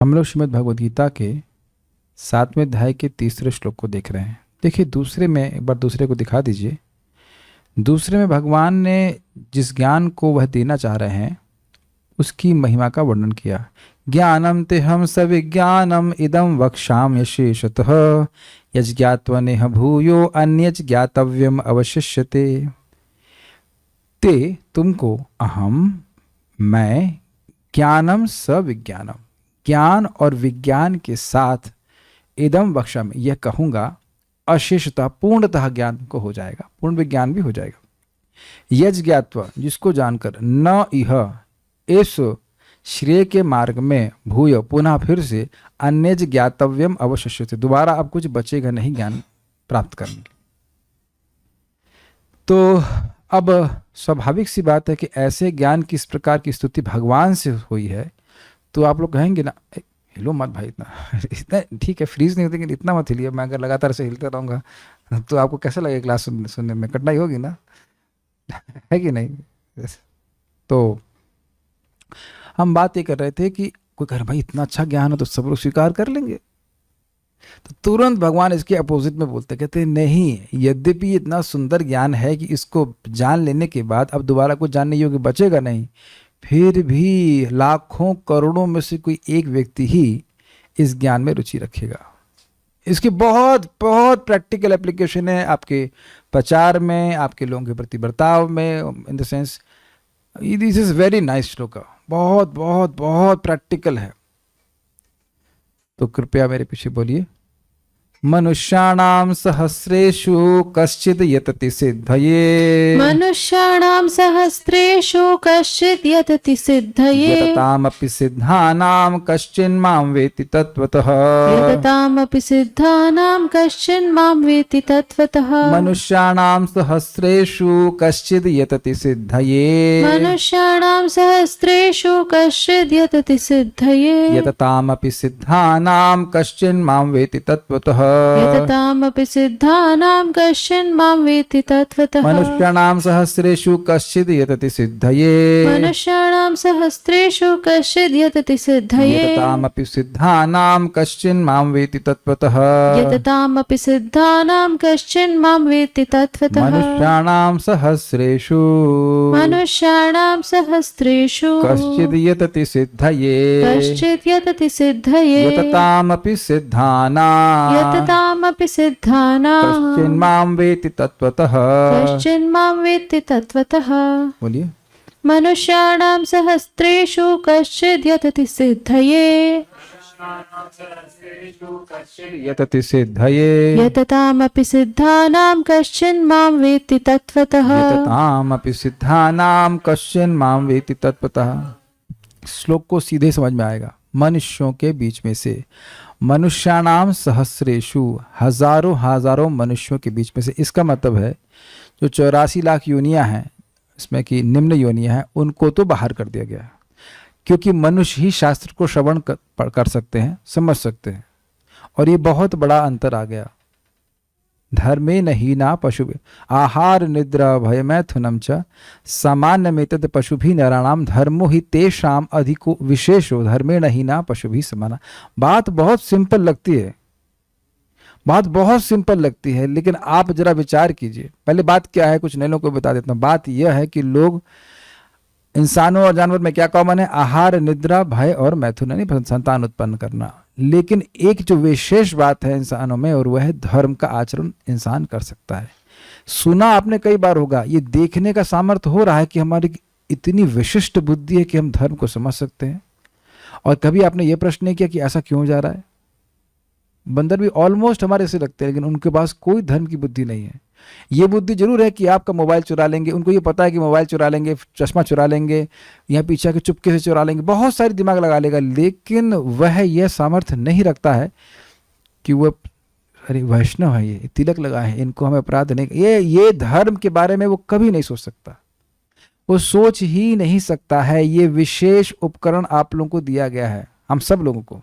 हम लोग श्रीमद् भगवद गीता के 7वें अध्याय के 3रे श्लोक को देख रहे हैं। देखिए दूसरे में, एक बार दूसरे को दिखा दीजिए। दूसरे में भगवान ने जिस ज्ञान को वह देना चाह रहे हैं उसकी महिमा का वर्णन किया। ज्ञानम ते हम सविज्ञानम इदम वक्ष्याम्य शेषतः यज्ञात्वा नेह भूयो अन्यच ज्ञातव्यम अवशिष्यते। ते तुमको अहम मैं ज्ञानम सविज्ञानम, ज्ञान और विज्ञान के साथ इदम वक्षा में यह कहूँगा, अशेषतः पूर्णतः ज्ञान को हो जाएगा, पूर्ण विज्ञान भी हो जाएगा। यज ज्ञात्वा, जिसको जानकर, न इह इस श्रेय के मार्ग में भूय पुनः फिर से अन्यज ज्ञातव्यम अवशिष्यते, दोबारा अब कुछ बचेगा नहीं ज्ञान प्राप्त करने। तो अब स्वाभाविक सी बात है कि ऐसे ज्ञान की इस प्रकार की स्तुति भगवान से हुई है तो आप लोग कहेंगे ना, हिलो मत भाई, इतना ठीक है, फ्रीज नहीं होती, लेकिन इतना मत हिलिए। मैं अगर लगातार से हिलता रहूँगा तो आपको कैसा लगेगा, क्लास सुनने में कठिनाई होगी ना, है कि नहीं। तो हम बात ये कर रहे थे कि कोई कह रहा भाई इतना अच्छा ज्ञान है तो सब लोग स्वीकार कर लेंगे, तो तुरंत भगवान इसके अपोजिट में बोलते, कहते नहीं, यद्यपि इतना सुंदर ज्ञान है कि इसको जान लेने के बाद अब दोबारा कुछ जानने योग्य बचेगा नहीं, फिर भी लाखों करोड़ों में से कोई एक व्यक्ति ही इस ज्ञान में रुचि रखेगा। इसकी बहुत बहुत प्रैक्टिकल एप्लीकेशन है आपके प्रचार में, आपके लोगों के प्रति बर्ताव में, in the sense this is very nice श्लोक, बहुत बहुत बहुत प्रैक्टिकल है। तो कृपया मेरे पीछे बोलिए। मनुष्याणां सहस्रेषु कश्चित् यतति सिद्धये, मनुष्याणां सहस्रेषु कश्चित् यतति सिद्धये, यततामपि सिद्धानां कश्चिन्मां वेति तत्त्वतः, यततामपि सिद्धानां कश्चिन्मां वेति तत्त्वतः। मनुष्याणां सहस्रेषु कश्चित् यतति सिद्धये, मनुष्याणां सहस्रेषु कश्चित् यतति सिद्धये, यततामपि सिद्धानां कश्चिन्मां वेति तत्त्वतः, यततामपि सिद्धानां कश्चिन्मां वेति तत्त्वतः। मनुष्याणां सहस्रेषु कश्चित् यतति सिद्धये, मनुष्याणां सहस्रेषु कश्चित् यतति सिद्धये, यततामपि सिद्धानां कश्चिन्मां वेति तत्त्वतः, यततामपि सिद्धानां कश्चिन्मां वेति तत्त्वतः। मनुष्याणां सहस्रेषु मनुष्याणां सहस्रेषु कश्चित् यतति सिद्धये, कश्चित् यतति सिद्धये, यततामपि सिद्धानां यततामपि सिद्धानां कश्चिन्मां वेति तत्त्वतः। कश्चिन्मां वेत्ति तत्त्वतः। बोलिए। मनुष्याणां सहस्रेषु कश्चित् यतति सिद्धये, यतति सिद्धये, यततामपि सिद्धानां कश्चिन्मां वेत्ति तत्त्वतः। यततामपि सिद्धानां कश्चिन्मां वेति तत्त्वतः। श्लोक को सीधे समझ में आएगा। मनुष्यों के बीच में से, मनुष्याणाम सहस्रेषु, हजारों हजारों मनुष्यों के बीच में से, इसका मतलब है जो 84 लाख योनियां हैं, इसमें कि निम्न योनियां हैं, उनको तो बाहर कर दिया गया, क्योंकि मनुष्य ही शास्त्र को श्रवण कर सकते हैं, समझ सकते हैं। और ये बहुत बड़ा अंतर आ गया। धर्मे न हीना पशु आहार निद्रा भय मैथुनम च सामान्यमेतद पशुभि नराणाम धर्मो ही तेषाम अधिको विशेषो धर्मे न हीना पशुभि समाना। बात बहुत सिंपल लगती है, बात बहुत सिंपल लगती है, लेकिन आप जरा विचार कीजिए। पहले बात क्या है, कुछ नए लोगों को बता देता हूँ। बात यह है कि लोग, इंसानों और जानवर में क्या कॉमन है? आहार निद्रा भय और मैथुन, यानी संतान उत्पन्न करना। लेकिन एक जो विशेष बात है इंसानों में, और वह है धर्म का आचरण इंसान कर सकता है। सुना आपने कई बार होगा, ये देखने का सामर्थ्य हो रहा है कि हमारी इतनी विशिष्ट बुद्धि है कि हम धर्म को समझ सकते हैं। और कभी आपने ये प्रश्न नहीं किया कि ऐसा क्यों जा रहा है? बंदर भी ऑलमोस्ट हमारे से लगते हैं, लेकिन उनके पास कोई धर्म की बुद्धि नहीं है। ये बुद्धि जरूर है कि आपका मोबाइल चुरा लेंगे, उनको ये पता है कि मोबाइल चुरा लेंगे, चश्मा चुरा लेंगे, यहाँ पीछे के चुपके से चुरा लेंगे, बहुत सारी दिमाग लगा लेगा, लेकिन वह यह सामर्थ्य नहीं रखता है कि वह, अरे वैष्णव है, ये तिलक लगा है, इनको हमें अपराध नहीं, ये धर्म के बारे में वो कभी नहीं सोच सकता, वो सोच ही नहीं सकता है। ये विशेष उपकरण आप लोगों को दिया गया है, हम सब लोगों को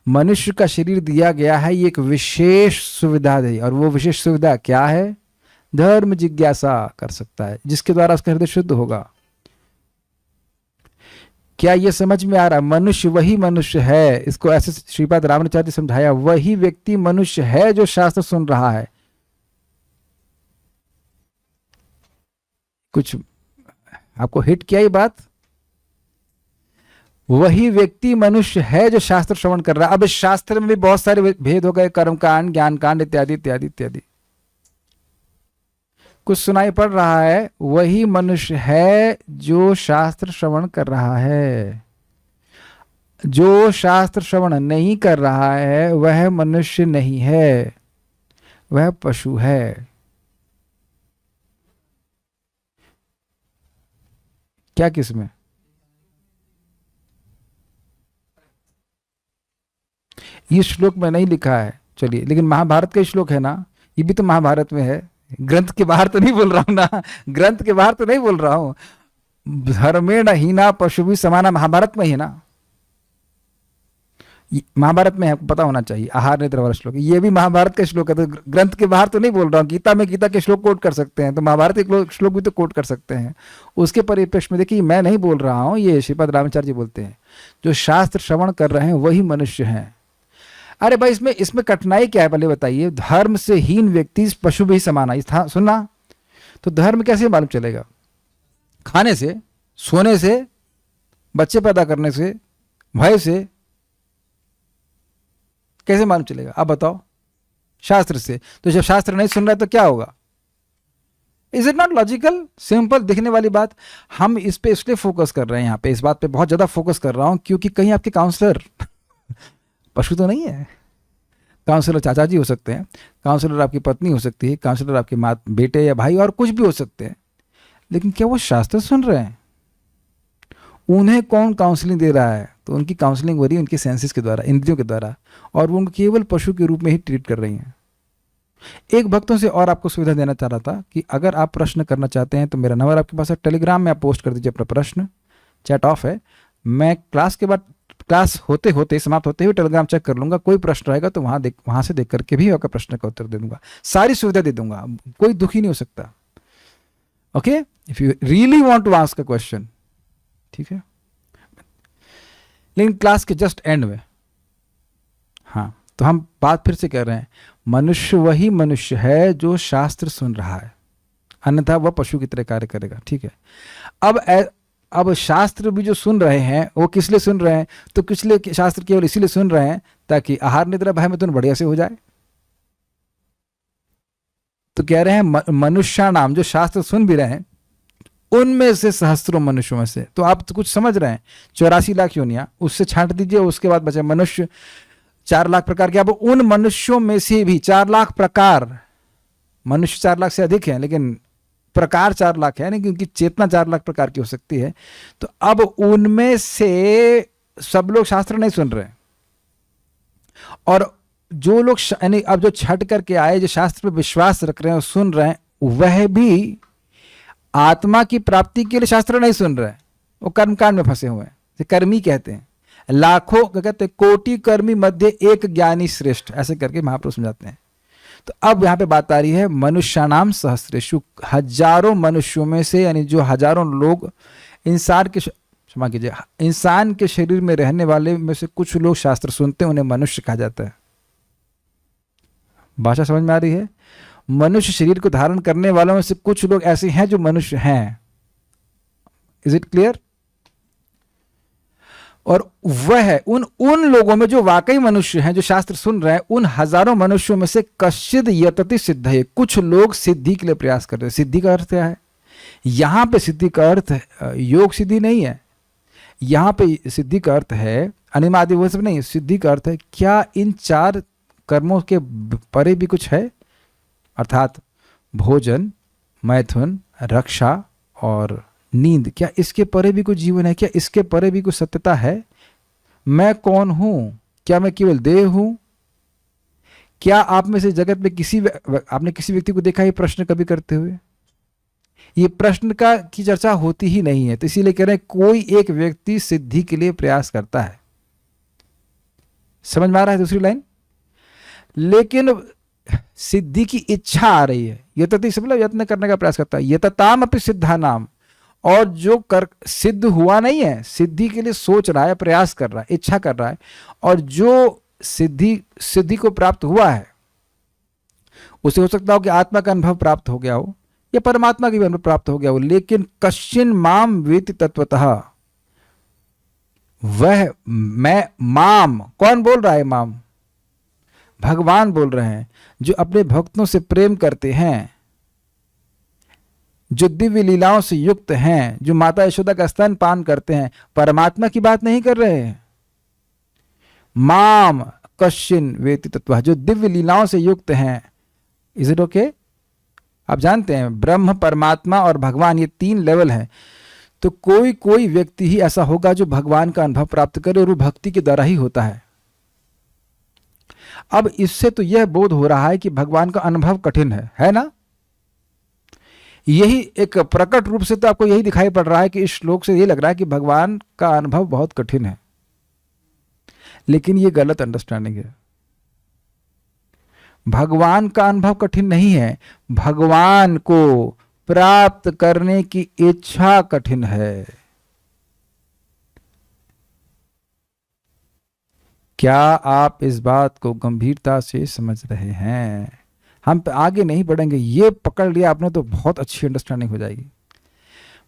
मनुष्य का शरीर दिया गया है, ये एक विशेष सुविधा है। और वो विशेष सुविधा क्या है? धर्म जिज्ञासा कर सकता है, जिसके द्वारा उसका हृदय शुद्ध होगा। क्या ये समझ में आ रहा है? मनुष्य वही मनुष्य है, इसको ऐसे श्रीपाद रामानुजाचार्य समझाया, वही व्यक्ति मनुष्य है जो शास्त्र सुन रहा है। कुछ आपको हिट किया ये बात? वही व्यक्ति मनुष्य है जो शास्त्र श्रवण कर रहा है। अब इस शास्त्र में भी बहुत सारे भेद हो गए, कर्म कांड, ज्ञान कांड इत्यादि इत्यादि इत्यादि। कुछ सुनाई पड़ रहा है, वही मनुष्य है जो शास्त्र श्रवण कर रहा है। जो शास्त्र श्रवण नहीं कर रहा है वह मनुष्य नहीं है, वह पशु है। क्या किसमें? ये श्लोक में नहीं लिखा है, चलिए, लेकिन महाभारत का श्लोक है ना, ये भी तो महाभारत में है। ग्रंथ के बाहर तो नहीं बोल रहा हूं ना, ग्रंथ के बाहर तो नहीं बोल रहा हूं। धर्मेण हीना पशु भी समाना, महाभारत में ही ना, महाभारत में है, पता होना चाहिए। आहार निद्रा वाला श्लोक, ये भी महाभारत का श्लोक है, तो ग्रंथ के बाहर तो नहीं बोल रहा हूँ। गीता में गीता के श्लोक कोट कर सकते हैं, तो महाभारत के श्लोक भी तो कोट कर सकते हैं। उसके परिप्रेक्ष्य में देखिए, मैं नहीं बोल रहा हूँ, ये श्रीपाद रामाचार्य जी बोलते हैं, जो शास्त्र श्रवण कर रहे हैं वही मनुष्य हैं। अरे भाई, इसमें कठिनाई क्या है पहले बताइए? धर्म से हीन व्यक्ति पशु भी समाना, सुनना, तो धर्म कैसे मालूम चलेगा? खाने से, सोने से, बच्चे पैदा करने से, भय से कैसे मालूम चलेगा? आप बताओ। शास्त्र से। तो जब शास्त्र नहीं सुन रहा है तो क्या होगा? Is it not logical? Simple दिखने वाली बात। हम इस पे इसलिए फोकस कर रहे हैं, यहाँ पे इस बात पे बहुत ज्यादा फोकस कर रहा हूं, क्योंकि कहीं आपके काउंसलर पशु तो नहीं है। काउंसलर चाचा जी हो सकते हैं, काउंसलर आपकी पत्नी हो सकती है, काउंसलर आपके माँ, बेटे या भाई, और कुछ भी हो सकते हैं, लेकिन क्या वो शास्त्र सुन रहे हैं? उन्हें कौन काउंसलिंग दे रहा है? तो उनकी काउंसलिंग हो रही है उनके सेंसेस के द्वारा, इंद्रियों के द्वारा, और वो उनको केवल पशु के रूप में ही ट्रीट कर रही हैं। एक भक्तों से और आपको सुविधा देना चाह रहा था कि अगर आप प्रश्न करना चाहते हैं तो मेरा नंबर आपके पास है, टेलीग्राम में आप पोस्ट कर दीजिए अपना प्रश्न, चैट ऑफ है। मैं क्लास के बाद, क्लास होते होते, समाप्त होते हुए टेलीग्राम चेक कर लूंगा, कोई प्रश्न रहेगा तो वहां से देख करके भी आपका प्रश्न का उत्तर दे दूंगा, सारी सुविधा दे दूंगा, कोई दुखी नहीं हो सकता। Okay, if you really want to ask a question, ठीक है। लेकिन क्लास के जस्ट एंड में, हाँ, तो हम बात फिर से कर रहे हैं, मनुष्य वही मनुष्य है जो शास्त्र सुन रहा है, अन्यथा वह पशु की तरह कार्य करेगा, ठीक है। अब शास्त्र भी जो सुन रहे हैं वो किस लिए सुन रहे हैं? तो किस लिए शास्त्र केवल इसीलिए सुन रहे हैं ताकि आहार निद्रा भय मिथुन बढ़िया से हो जाए। तो कह रहे हैं मनुष्य नाम, जो शास्त्र सुन भी रहे हैं उनमें से सहस्त्रों मनुष्यों में से, तो आप तो कुछ समझ रहे हैं, 84 लाख योनियां, उससे छांट दीजिए, उसके बाद बचे मनुष्य 4 लाख प्रकार के। अब उन मनुष्यों में से भी 4 लाख प्रकार, मनुष्य 4 लाख से अधिक है लेकिन प्रकार 4 लाख है, नहीं, क्योंकि चेतना 4 लाख प्रकार की हो सकती है। तो अब उनमें से सब लोग शास्त्र नहीं सुन रहे, और जो लोग यानी अब जो छट करके आए, जो शास्त्र पे विश्वास रख रहे हैं और सुन रहे हैं, वह भी आत्मा की प्राप्ति के लिए शास्त्र नहीं सुन रहे हैं, वो कर्मकांड में फंसे हुए हैं। कर्मी कहते हैं, लाखों कहते हैं, कोटि कर्मी मध्य एक ज्ञानी श्रेष्ठ, ऐसे करके महापुरुष समझाते हैं। तो अब यहां पे बात आ रही है मनुष्यानाम सहस्रेषु, हजारों मनुष्यों में से, यानी जो हजारों लोग इंसान के, क्षमा कीजिए, इंसान के शरीर में रहने वाले में से कुछ लोग शास्त्र सुनते हैं, उन्हें मनुष्य कहा जाता है। भाषा समझ में आ रही है? मनुष्य शरीर को धारण करने वालों में से कुछ लोग ऐसे हैं जो मनुष्य हैं। Is it clear? और वह है उन लोगों में जो वाकई मनुष्य हैं, जो शास्त्र सुन रहे हैं, उन हजारों मनुष्यों में से कश्चिद यतति सिद्धये, कुछ लोग सिद्धि के लिए प्रयास कर रहे हैं। सिद्धि का अर्थ क्या है? यहां पे सिद्धि का अर्थ योग सिद्धि नहीं है, यहां पे सिद्धि का अर्थ है अनिमादि, वो सब नहीं। सिद्धि का अर्थ है क्या इन 4 कर्मों के परे भी कुछ है, अर्थात भोजन, मैथुन, रक्षा और नींद, क्या इसके परे भी कुछ जीवन है? क्या इसके परे भी कुछ सत्यता है? मैं कौन हूं? क्या मैं केवल देह हूं? क्या आप में से जगत में आपने किसी व्यक्ति को देखा ये प्रश्न कभी करते हुए? ये प्रश्न की चर्चा होती ही नहीं है। तो इसीलिए कह रहे हैं कोई एक व्यक्ति सिद्धि के लिए प्रयास करता है। समझ में आ रहा है दूसरी लाइन? लेकिन सिद्धि की इच्छा आ रही है, यतति से मतलब यत्न करने का प्रयास करता है, यतताम अपि सिद्धानाम, और जो कर सिद्ध हुआ नहीं है, सिद्धि के लिए सोच रहा है, प्रयास कर रहा है, इच्छा कर रहा है, और जो सिद्धि को प्राप्त हुआ है उसे हो सकता हो कि आत्मा का अनुभव प्राप्त हो गया हो या परमात्मा की भी अनुभव प्राप्त हो गया हो, लेकिन कश्चिन माम वेति तत्वतः, वह मैं माम, कौन बोल रहा है माम? भगवान बोल रहे हैं, जो अपने भक्तों से प्रेम करते हैं, जो दिव्य लीलाओं से युक्त हैं, जो माता यशोदा का स्तन पान करते हैं, परमात्मा की बात नहीं कर रहे हैं। माम कश्चिन वेति तत्वतः, जो दिव्य लीलाओं से युक्त हैं। Is it okay? आप जानते हैं ब्रह्म, परमात्मा और भगवान, ये 3 लेवल हैं। तो कोई कोई व्यक्ति ही ऐसा होगा जो भगवान का अनुभव प्राप्त करे, और वो भक्ति के द्वारा ही होता है। अब इससे तो यह बोध हो रहा है कि भगवान का अनुभव कठिन है ना? यही एक प्रकट रूप से तो आपको यही दिखाई पड़ रहा है कि इस श्लोक से ये लग रहा है कि भगवान का अनुभव बहुत कठिन है, लेकिन ये गलत अंडरस्टैंडिंग है। भगवान का अनुभव कठिन नहीं है, भगवान को प्राप्त करने की इच्छा कठिन है। क्या आप इस बात को गंभीरता से समझ रहे हैं? हम आगे नहीं बढ़ेंगे, ये पकड़ लिया आपने तो बहुत अच्छी अंडरस्टैंडिंग हो जाएगी।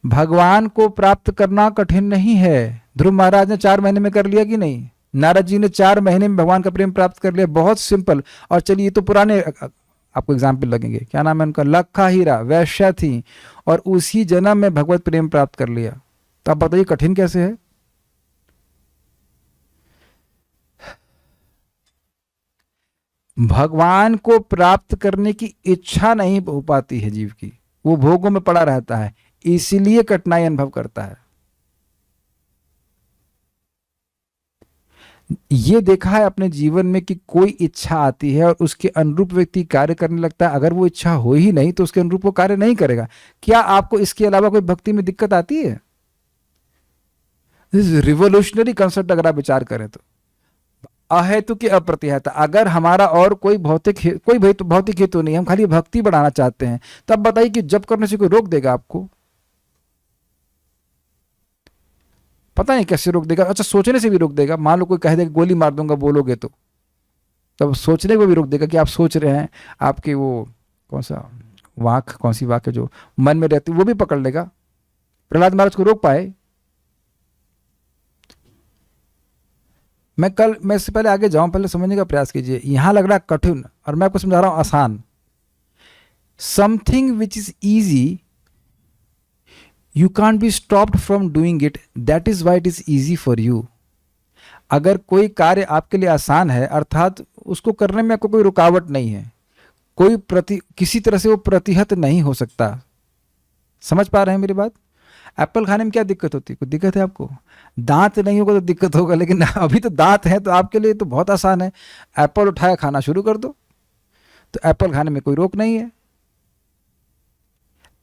भगवान को प्राप्त करना कठिन नहीं है। ध्रुव महाराज ने 4 महीने में कर लिया कि नहीं? नारद जी ने 4 महीने में भगवान का प्रेम प्राप्त कर लिया, बहुत सिंपल। और चलिए, ये तो पुराने आपको एग्जाम्पल लगेंगे, क्या नाम है उनका, लखा हीरा, वैश्या थी, और उसी जन्म में भगवत प्रेम प्राप्त कर लिया। तो आप बताइए कठिन कैसे है? भगवान को प्राप्त करने की इच्छा नहीं हो पाती है जीव की, वो भोगों में पड़ा रहता है, इसीलिए कठिनाई अनुभव करता है। ये देखा है अपने जीवन में कि कोई इच्छा आती है और उसके अनुरूप व्यक्ति कार्य करने लगता है। अगर वो इच्छा हो ही नहीं तो उसके अनुरूप वो कार्य नहीं करेगा। क्या आपको इसके अलावा कोई भक्ति में दिक्कत आती है? रिवोल्यूशनरी कंसेप्ट अगर आप विचार करें तो, अहेतु की अप्रतिहता। अगर हमारा और कोई भौतिक हेतु नहीं, हम खाली भक्ति बढ़ाना चाहते हैं, तब बताइए कि जब करने से कोई रोक देगा आपको? पता नहीं कैसे रोक देगा। अच्छा, सोचने से भी रोक देगा। मान लो कोई कह देगा गोली मार दूंगा बोलोगे तो, तब सोचने को भी रोक देगा कि आप सोच रहे हैं। आपके वो कौन सी वाक है जो मन में रहती, वो भी पकड़ लेगा। प्रहलाद महाराज को रोक पाए? मैं इससे पहले आगे जाऊं, पहले समझने का प्रयास कीजिए। यहां लग रहा है कठिन, और मैं आपको समझा रहा हूं आसान। Something which is easy, you can't be stopped from doing it, that is why it is easy for you। अगर कोई कार्य आपके लिए आसान है, अर्थात उसको करने में आपको कोई रुकावट नहीं है, किसी तरह से वो प्रतिहत नहीं हो सकता। समझ पा रहे हैं मेरी बात? एप्पल खाने में क्या दिक्कत होती है? कोई दिक्कत है आपको? दांत नहीं होगा तो दिक्कत होगा, लेकिन अभी तो दांत है तो आपके लिए तो बहुत आसान है। एप्पल उठाया, खाना शुरू कर दो, तो एप्पल खाने में कोई रोक नहीं है।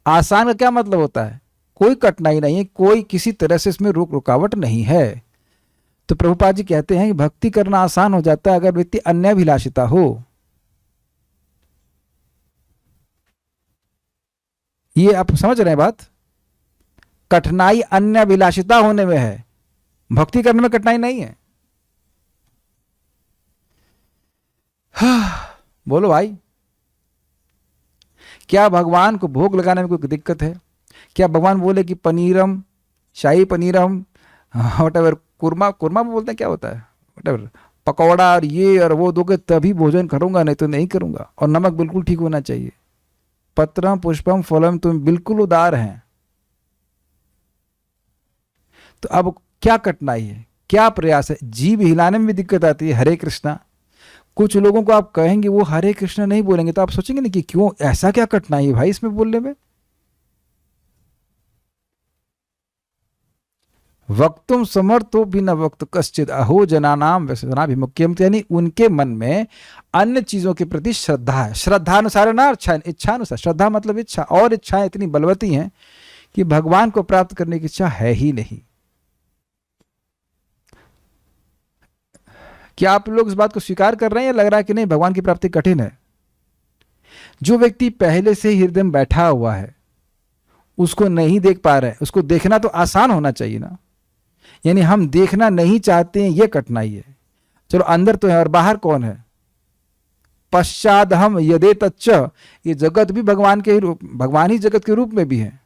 आसान का क्या मतलब होता है? कोई कठिनाई नहीं है, कोई किसी तरह से इसमें रुकावट नहीं है। तो प्रभुपाद जी कहते हैं कि भक्ति करना आसान हो जाता है अगर व्यक्ति अन्याभिलाषिता हो। ये आप समझ रहे हैं बात? कठिनाई अन्याभिलाषिता होने में है, भक्ति करने में कठिनाई नहीं है। बोलो भाई, क्या भगवान को भोग लगाने में कोई दिक्कत है? क्या भगवान बोले कि पनीरम, शाही पनीरम, वटेवर, कुरमा बोलते हैं, क्या होता है, वटेवर, पकौड़ा और ये और वो दोगे तभी भोजन करूंगा, नहीं तो नहीं करूंगा। और नमक बिल्कुल ठीक होना चाहिए। पत्रम पुष्पम फलम, तुम बिल्कुल उदार हैं। तो अब क्या कठिनाई है, क्या प्रयास है? जीभ हिलाने में भी दिक्कत आती है। हरे कृष्णा, कुछ लोगों को आप कहेंगे वो हरे कृष्णा नहीं बोलेंगे, तो आप सोचेंगे ना कि क्यों, ऐसा क्या कठिनाई है भाई इसमें बोलने में? वक्तुम समर्थो भी न वक्त कश्चित अहो जनानाम व्यसनाभिमुख्यम, यानी उनके मन में अन्य चीजों के प्रति श्रद्धा है। श्रद्धानुसार ना, इच्छानुसार। श्रद्धा मतलब इच्छा, और इच्छाएं इतनी बलवती हैं कि भगवान को प्राप्त करने की इच्छा है ही नहीं। क्या आप लोग इस बात को स्वीकार कर रहे हैं, या लग रहा है कि नहीं भगवान की प्राप्ति कठिन है? जो व्यक्ति पहले से हृदय में बैठा हुआ है उसको नहीं देख पा रहे हैं। उसको देखना तो आसान होना चाहिए ना, यानी हम देखना नहीं चाहते हैं, ये कठिनाई है। चलो अंदर तो है और बाहर कौन है? पश्चाद हम यदे तच्च, ये जगत भी भगवान के ही रूप, भगवान ही जगत के रूप में भी है,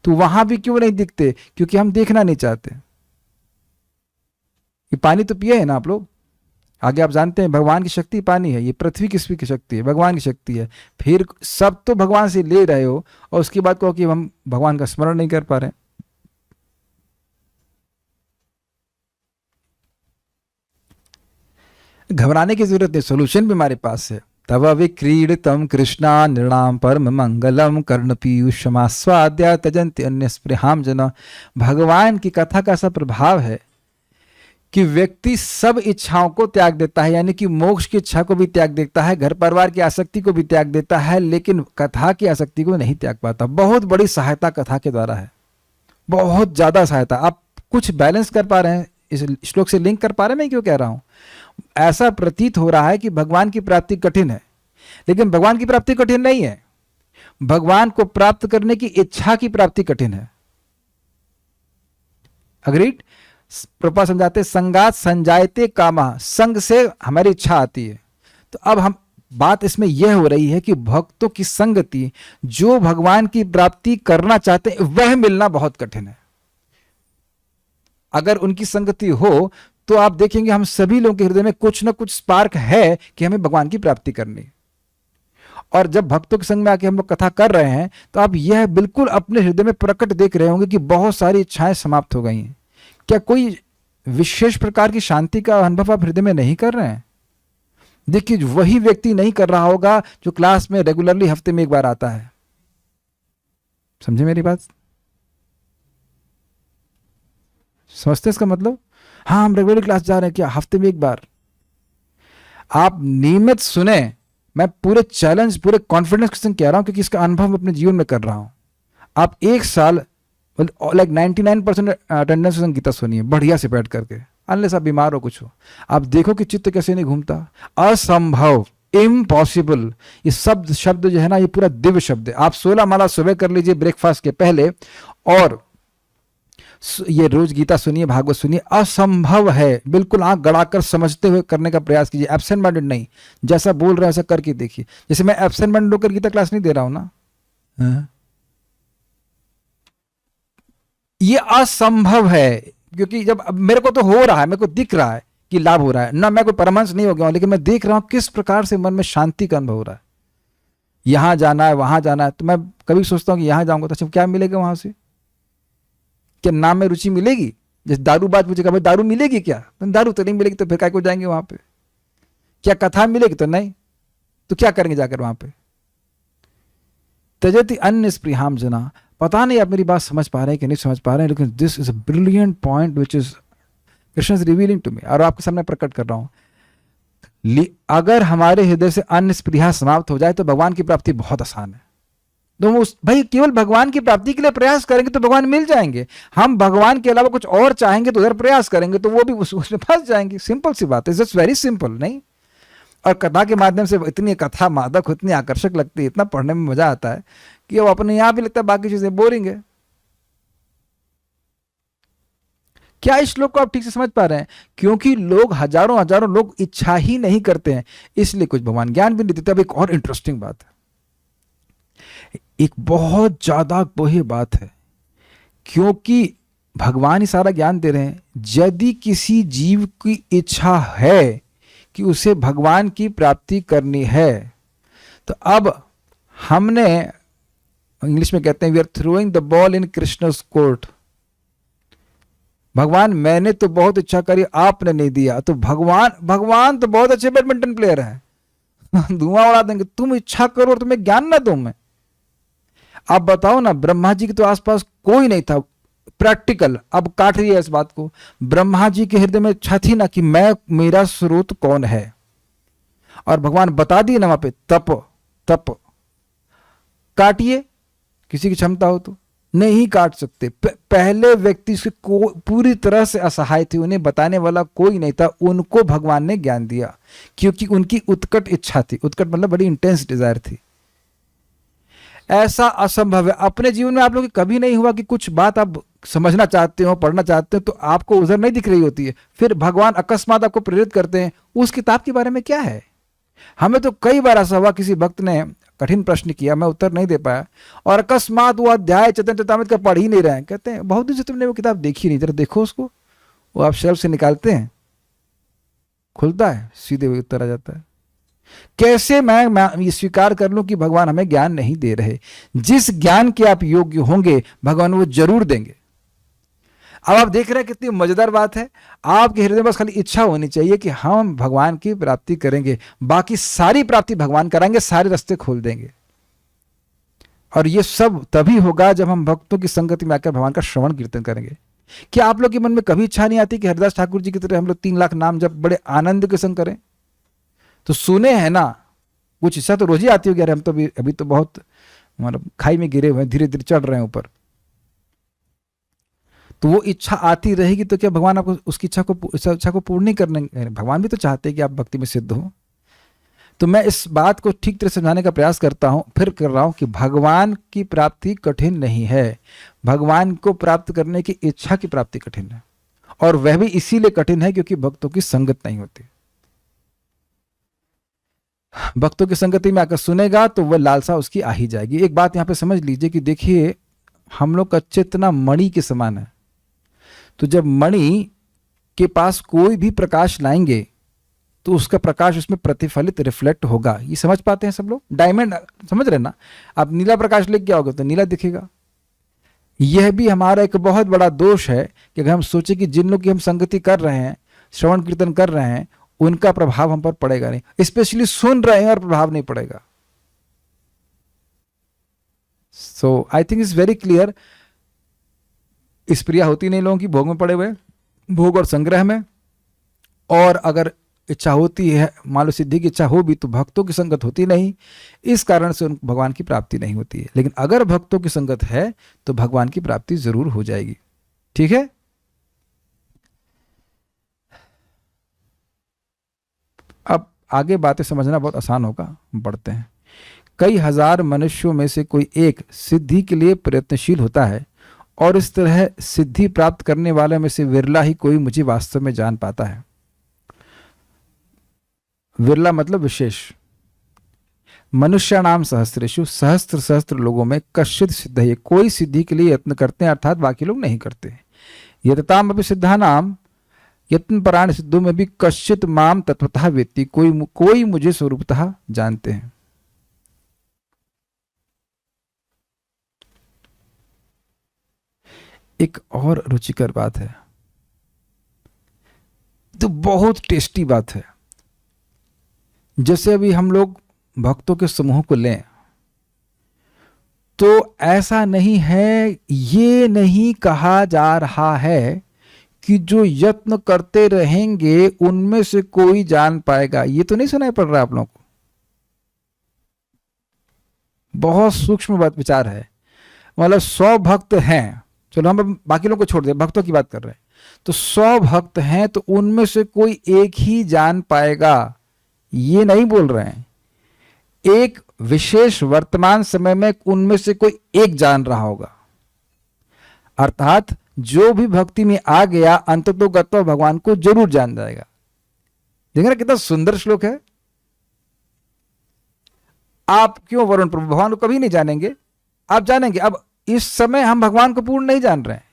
तो वहां भी क्यों नहीं दिखते? क्योंकि हम देखना नहीं चाहते। ये पानी तो पिए है ना आप लोग, आगे आप जानते हैं भगवान की शक्ति पानी है, ये पृथ्वी किसकी की शक्ति है? भगवान की शक्ति है। फिर सब तो भगवान से ले रहे हो और उसके बाद कहो कि हम भगवान का स्मरण नहीं कर पा रहे। घबराने की जरूरत नहीं, सोल्यूशन भी हमारे पास है। तव विक्रीडितम कृष्णा नृणाम परम मंगलम कर्ण पीयूषमास्वाद्य त्यजन्ति अन्य स्पृहाम जना। भगवान की कथा का ऐसा प्रभाव है कि व्यक्ति सब इच्छाओं को त्याग देता है, यानी कि मोक्ष की इच्छा को भी त्याग देता है, घर परिवार की आसक्ति को भी त्याग देता है, लेकिन कथा की आसक्ति को नहीं त्याग पाता। बहुत बड़ी सहायता कथा के द्वारा है, बहुत ज्यादा सहायता। आप कुछ बैलेंस कर पा रहे हैं, इस श्लोक से लिंक कर पा रहे हैं मैं क्यों कह रहा हूं? ऐसा प्रतीत हो रहा है कि भगवान की प्राप्ति कठिन है, लेकिन भगवान की प्राप्ति कठिन नहीं है, भगवान को प्राप्त करने की इच्छा की प्राप्ति कठिन है। अग्रीड? प्रभुपाद समझाते संगात संजायते कामा, संग से हमारी इच्छा आती है। तो अब हम बात इसमें यह हो रही है कि भक्तों की संगति, जो भगवान की प्राप्ति करना चाहते हैं, वह मिलना बहुत कठिन है। अगर उनकी संगति हो तो आप देखेंगे हम सभी लोगों के हृदय में कुछ ना कुछ स्पार्क है कि हमें भगवान की प्राप्ति करनी। और जब भक्तों के संग में आके हम लोग कथा कर रहे हैं तो आप यह बिल्कुल अपने हृदय में प्रकट देख रहे होंगे कि बहुत सारी इच्छाएं समाप्त हो गई हैं। क्या कोई विशेष प्रकार की शांति का अनुभव आप हृदय में नहीं कर रहे हैं? देखिए वही व्यक्ति नहीं कर रहा होगा जो क्लास में रेगुलरली हफ्ते में एक बार आता है। समझे मेरी बात? समझते इसका मतलब? हाँ हम रेगुलर क्लास जा रहे हैं, क्या हफ्ते में एक बार? आप नियमित सुने, मैं पूरे चैलेंज पूरे कॉन्फिडेंस के संग कह रहा हूं क्योंकि इसका अनुभव अपने जीवन में कर रहा हूं। आप एक साल लाइक 99% अटेंडेंस के संग गीता सुनिए बढ़िया से बैठ करके, अनलेस आप बीमार हो कुछ हो। आप देखो कि चित्त कैसे नहीं घूमता। असंभव, इम्पॉसिबल, ये शब्द जो है ना, ये पूरा दिव्य शब्द है। आप 16 माला सुबह कर लीजिए ब्रेकफास्ट के पहले, और ये रोज गीता सुनिए, भागवत सुनिए। असंभव है, बिल्कुल आंख गड़ाकर समझते हुए करने का प्रयास कीजिए, एब्सेंट माइंडेड नहीं। जैसा बोल रहे हैं ऐसा करके देखिए। जैसे मैं एब्सेंट माइंडेड होकर गीता क्लास नहीं दे रहा हूं ना, ये असंभव है। क्योंकि जब मेरे को तो हो रहा है, मेरे को दिख रहा है कि लाभ हो रहा है ना, मैं कोई परमहंस नहीं हो गया हूं, लेकिन मैं देख रहा हूं किस प्रकार से मन में शांति का अनुभव हो रहा है। यहां जाना है, वहां जाना है, तो मैं कभी सोचता हूं कि यहां जाऊंगा तो अच्छा क्या मिलेगा वहां से? क्या नाम में रुचि मिलेगी? जैसे दारूबाज पूछेगा भाई दारू मिलेगी क्या? तो दारू तो नहीं मिलेगी, तो फिर काय को जाएंगे वहां पे? क्या कथा मिलेगी? तो नहीं, तो क्या करेंगे जाकर वहां पे? त्यजति अन्य स्पृहाम जना। पता नहीं आप मेरी बात समझ पा रहे हैं कि नहीं समझ पा रहे हैं, लेकिन this is a brilliant point which is Krishna is revealing to me, और आपके सामने प्रकट कर रहा हूं। अगर हमारे हृदय से अन्य स्पृहा समाप्त हो जाए तो भगवान की प्राप्ति बहुत आसान है। तो भाई केवल भगवान की प्राप्ति के लिए प्रयास करेंगे तो भगवान मिल जाएंगे। हम भगवान के अलावा कुछ और चाहेंगे तो उधर प्रयास करेंगे तो वो भी उसमें फंस जाएंगे। सिंपल सी बात है, जस्ट वेरी सिंपल, नहीं? और कथा के माध्यम से इतनी कथा मादक, इतनी आकर्षक लगती है, इतना पढ़ने में मजा आता है कि वो अपने यहां भी लगता है बाकी चीजें बोरिंग है। क्या इस श्लोक को आप ठीक से समझ पा रहे हैं? क्योंकि लोग हजारों हजारों लोग इच्छा ही नहीं करते हैं, इसलिए कुछ भगवान ज्ञान भी नहीं देते। अब एक और इंटरेस्टिंग बात है, एक बहुत ज्यादा वही बात है, क्योंकि भगवान ही सारा ज्ञान दे रहे हैं। यदि किसी जीव की इच्छा है कि उसे भगवान की प्राप्ति करनी है, तो अब हमने, इंग्लिश में कहते हैं we are throwing the ball in Krishna's court. भगवान मैंने तो बहुत इच्छा करी, आपने नहीं दिया, तो भगवान तो बहुत अच्छे बैडमिंटन प्लेयर है, धुआं उड़ा देंगे। तुम इच्छा करो और तुम्हें ज्ञान ना दूं मैं? आप बताओ ना, ब्रह्मा जी के तो आसपास कोई नहीं था प्रैक्टिकल। अब काट रही है इस बात को। ब्रह्मा जी के हृदय में इच्छा थी ना कि मेरा स्रोत कौन है, और भगवान बता दिए ना वहां पे, तप काटिए। किसी की क्षमता हो तो नहीं काट सकते। पहले व्यक्ति से पूरी तरह से असहाय थे, उन्हें बताने वाला कोई नहीं था, उनको भगवान ने ज्ञान दिया क्योंकि उनकी उत्कट इच्छा थी। उत्कट मतलब बड़ी इंटेंस डिजायर थी। ऐसा असंभव है। अपने जीवन में आप लोग कभी नहीं हुआ कि कुछ बात आप समझना चाहते हो, पढ़ना चाहते हो, तो आपको उधर नहीं दिख रही होती है, फिर भगवान अकस्मात आपको प्रेरित करते हैं उस किताब के बारे में क्या है। हमें तो कई बार ऐसा हुआ, किसी भक्त ने कठिन प्रश्न किया, मैं उत्तर नहीं दे पाया, और अकस्मात वो अध्याय चैतन्य चरितामृत का पढ़ ही नहीं रहे हैं। कहते हैं बहुत दिन से तुमने वो किताब देखी नहीं, जरा देखो उसको। वो आप शेल्फ से निकालते हैं, खुलता है, सीधे वही उत्तर आ जाता है। कैसे मैं ये स्वीकार कर लूं कि भगवान हमें ज्ञान नहीं दे रहे। जिस ज्ञान के आप योग्य होंगे भगवान वो जरूर देंगे। अब आप देख रहे हैं कितनी मजेदार बात है। आपके हृदय में बस खाली इच्छा होनी चाहिए कि हम भगवान की प्राप्ति करेंगे, बाकी सारी प्राप्ति भगवान कराएंगे, सारे रास्ते खोल देंगे। और ये सब तभी होगा जब हम भक्तों की संगति में आकर भगवान का श्रवण कीर्तन करेंगे। क्या आप लोग के मन में कभी इच्छा नहीं आती कि हरिदास ठाकुर जी की तरह हम लोग 3 लाख नाम जब बड़े आनंद के संग करें? तो सुने हैं ना, कुछ इच्छा तो रोज ही आती होगी, अरे हम तो अभी तो बहुत मतलब खाई में गिरे हुए हैं, धीरे धीरे चढ़ रहे हैं ऊपर। तो वो इच्छा आती रहेगी तो क्या भगवान आपको उसकी इच्छा को पूर्ण नहीं करने? भगवान भी तो चाहते हैं कि आप भक्ति में सिद्ध हो। तो मैं इस बात को ठीक तरह समझाने का प्रयास करता हूं, फिर कर रहा हूं कि भगवान की प्राप्ति कठिन नहीं है। भगवान को प्राप्त करने की इच्छा की प्राप्ति कठिन है, और वह भी इसीलिए कठिन है क्योंकि भक्तों की संगत नहीं होती। भक्तों की संगति में आकर सुनेगा तो वह लालसा उसकी आ ही जाएगी। एक बात यहां पे समझ लीजिए कि देखिए, हम लोग का चेतना मणि के समान है। तो जब मणि के पास कोई भी प्रकाश लाएंगे तो उसका प्रकाश उसमें प्रतिफलित रिफ्लेक्ट होगा। ये समझ पाते हैं सब लोग? डायमंड समझ रहे ना? आप नीला प्रकाश लेके आओगे तो नीला दिखेगा। यह भी हमारा एक बहुत बड़ा दोष है कि अगर हम सोचे कि जिन लोग की हम संगति कर रहे हैं, श्रवण कीर्तन कर रहे हैं, उनका प्रभाव हम पर पड़ेगा नहीं, स्पेशली सुन रहे हैं और प्रभाव नहीं पड़ेगा। So I think it's very clear. इस प्रिया होती नहीं लोगों की, भोग में पड़े हुए, भोग और संग्रह में। और अगर इच्छा होती है, मान लो सिद्धि की इच्छा हो भी, तो भक्तों की संगत होती नहीं, इस कारण से उन भगवान की प्राप्ति नहीं होती है। लेकिन अगर भक्तों की संगत है तो भगवान की प्राप्ति जरूर हो जाएगी। ठीक है? अब आगे बातें समझना बहुत आसान होगा, बढ़ते हैं। कई हजार मनुष्यों में से कोई एक सिद्धि के लिए प्रयत्नशील होता है, और इस तरह सिद्धि प्राप्त करने वाले में से विरला ही कोई मुझे वास्तव में जान पाता है। विरला मतलब विशेष। मनुष्याणाम सहस्रेषु, सहस्त्र सहस्त्र लोगों में कश्चित् सिद्धये, कोई सिद्धि के लिए यत्न करते हैं, अर्थात बाकी लोग नहीं करते। यतताम अपि सिद्धानाम, यत्न परायण सिद्धों में भी कश्चित् माम तत्वतः वेत्ति, कोई मुझे स्वरूपतः जानते हैं। एक और रुचिकर बात है, तो बहुत टेस्टी बात है। जैसे अभी हम लोग भक्तों के समूह को लें, तो ऐसा नहीं है, ये नहीं कहा जा रहा है कि जो यत्न करते रहेंगे उनमें से कोई जान पाएगा। ये तो नहीं सुनाई पड़ रहा आप लोगों को? बहुत सूक्ष्म बात विचार है। मतलब 100 भक्त हैं, चलो हम बाकी लोगों को छोड़ दें, भक्तों की बात कर रहे हैं। तो 100 भक्त हैं तो उनमें से कोई एक ही जान पाएगा, ये नहीं बोल रहे हैं। एक विशेष वर्तमान समय में उनमें से कोई एक जान रहा होगा। अर्थात जो भी भक्ति में आ गया अंततोगत्वा भगवान को जरूर जान जाएगा। देखिए ना कितना सुंदर श्लोक है। आप क्यों वरुण प्रभु भगवान को कभी नहीं जानेंगे? आप जानेंगे। अब इस समय हम भगवान को पूर्ण नहीं जान रहे हैं,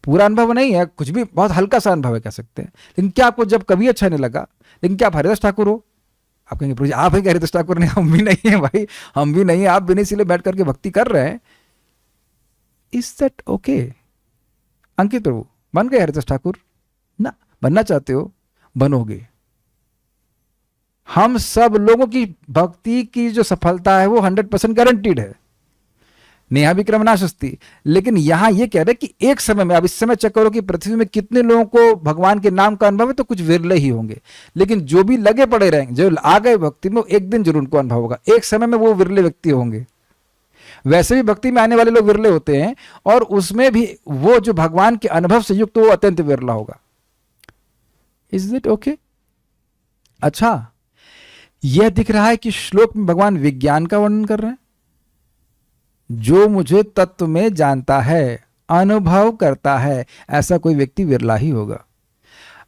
पूरा अनुभव नहीं है, कुछ भी बहुत हल्का सा अनुभव है कह सकते हैं। लेकिन क्या आपको जब कभी अच्छा नहीं लगा, लेकिन क्या आप हरिदास ठाकुर हो? आप कहेंगे प्रभु जी आप है क्या हरिदास ठाकुर? नहीं, हम भी नहीं है भाई, हम भी नहीं है, आप भी नहीं, इसीलिए बैठ करके भक्ति कर रहे हैं। Is that okay? Ankit Prabhu बन गए हरिदास ठाकुर ना? बनना चाहते हो बनोगे। हम सब लोगों की भक्ति की जो सफलता है वो 100% गारंटीड है। नेहा विक्रम नाशस्ती। लेकिन यहां ये कह रहे कि एक समय में, अब इस समय चेक करो कि पृथ्वी में कितने लोगों को भगवान के नाम का अनुभव है, तो कुछ विरले ही होंगे। लेकिन जो भी लगे पड़े रहेंगे, जो आ गए भक्ति में, एक दिन जरूर उनको अनुभव होगा। एक समय में वो विरले व्यक्ति होंगे। वैसे भी भक्ति में आने वाले लोग विरले होते हैं, और उसमें भी वो जो भगवान के अनुभव से युक्त, वो अत्यंत विरला होगा। Is it okay? अच्छा, यह दिख रहा है कि श्लोक में भगवान विज्ञान का वर्णन कर रहे हैं, जो मुझे तत्व में जानता है, अनुभव करता है, ऐसा कोई व्यक्ति विरला ही होगा।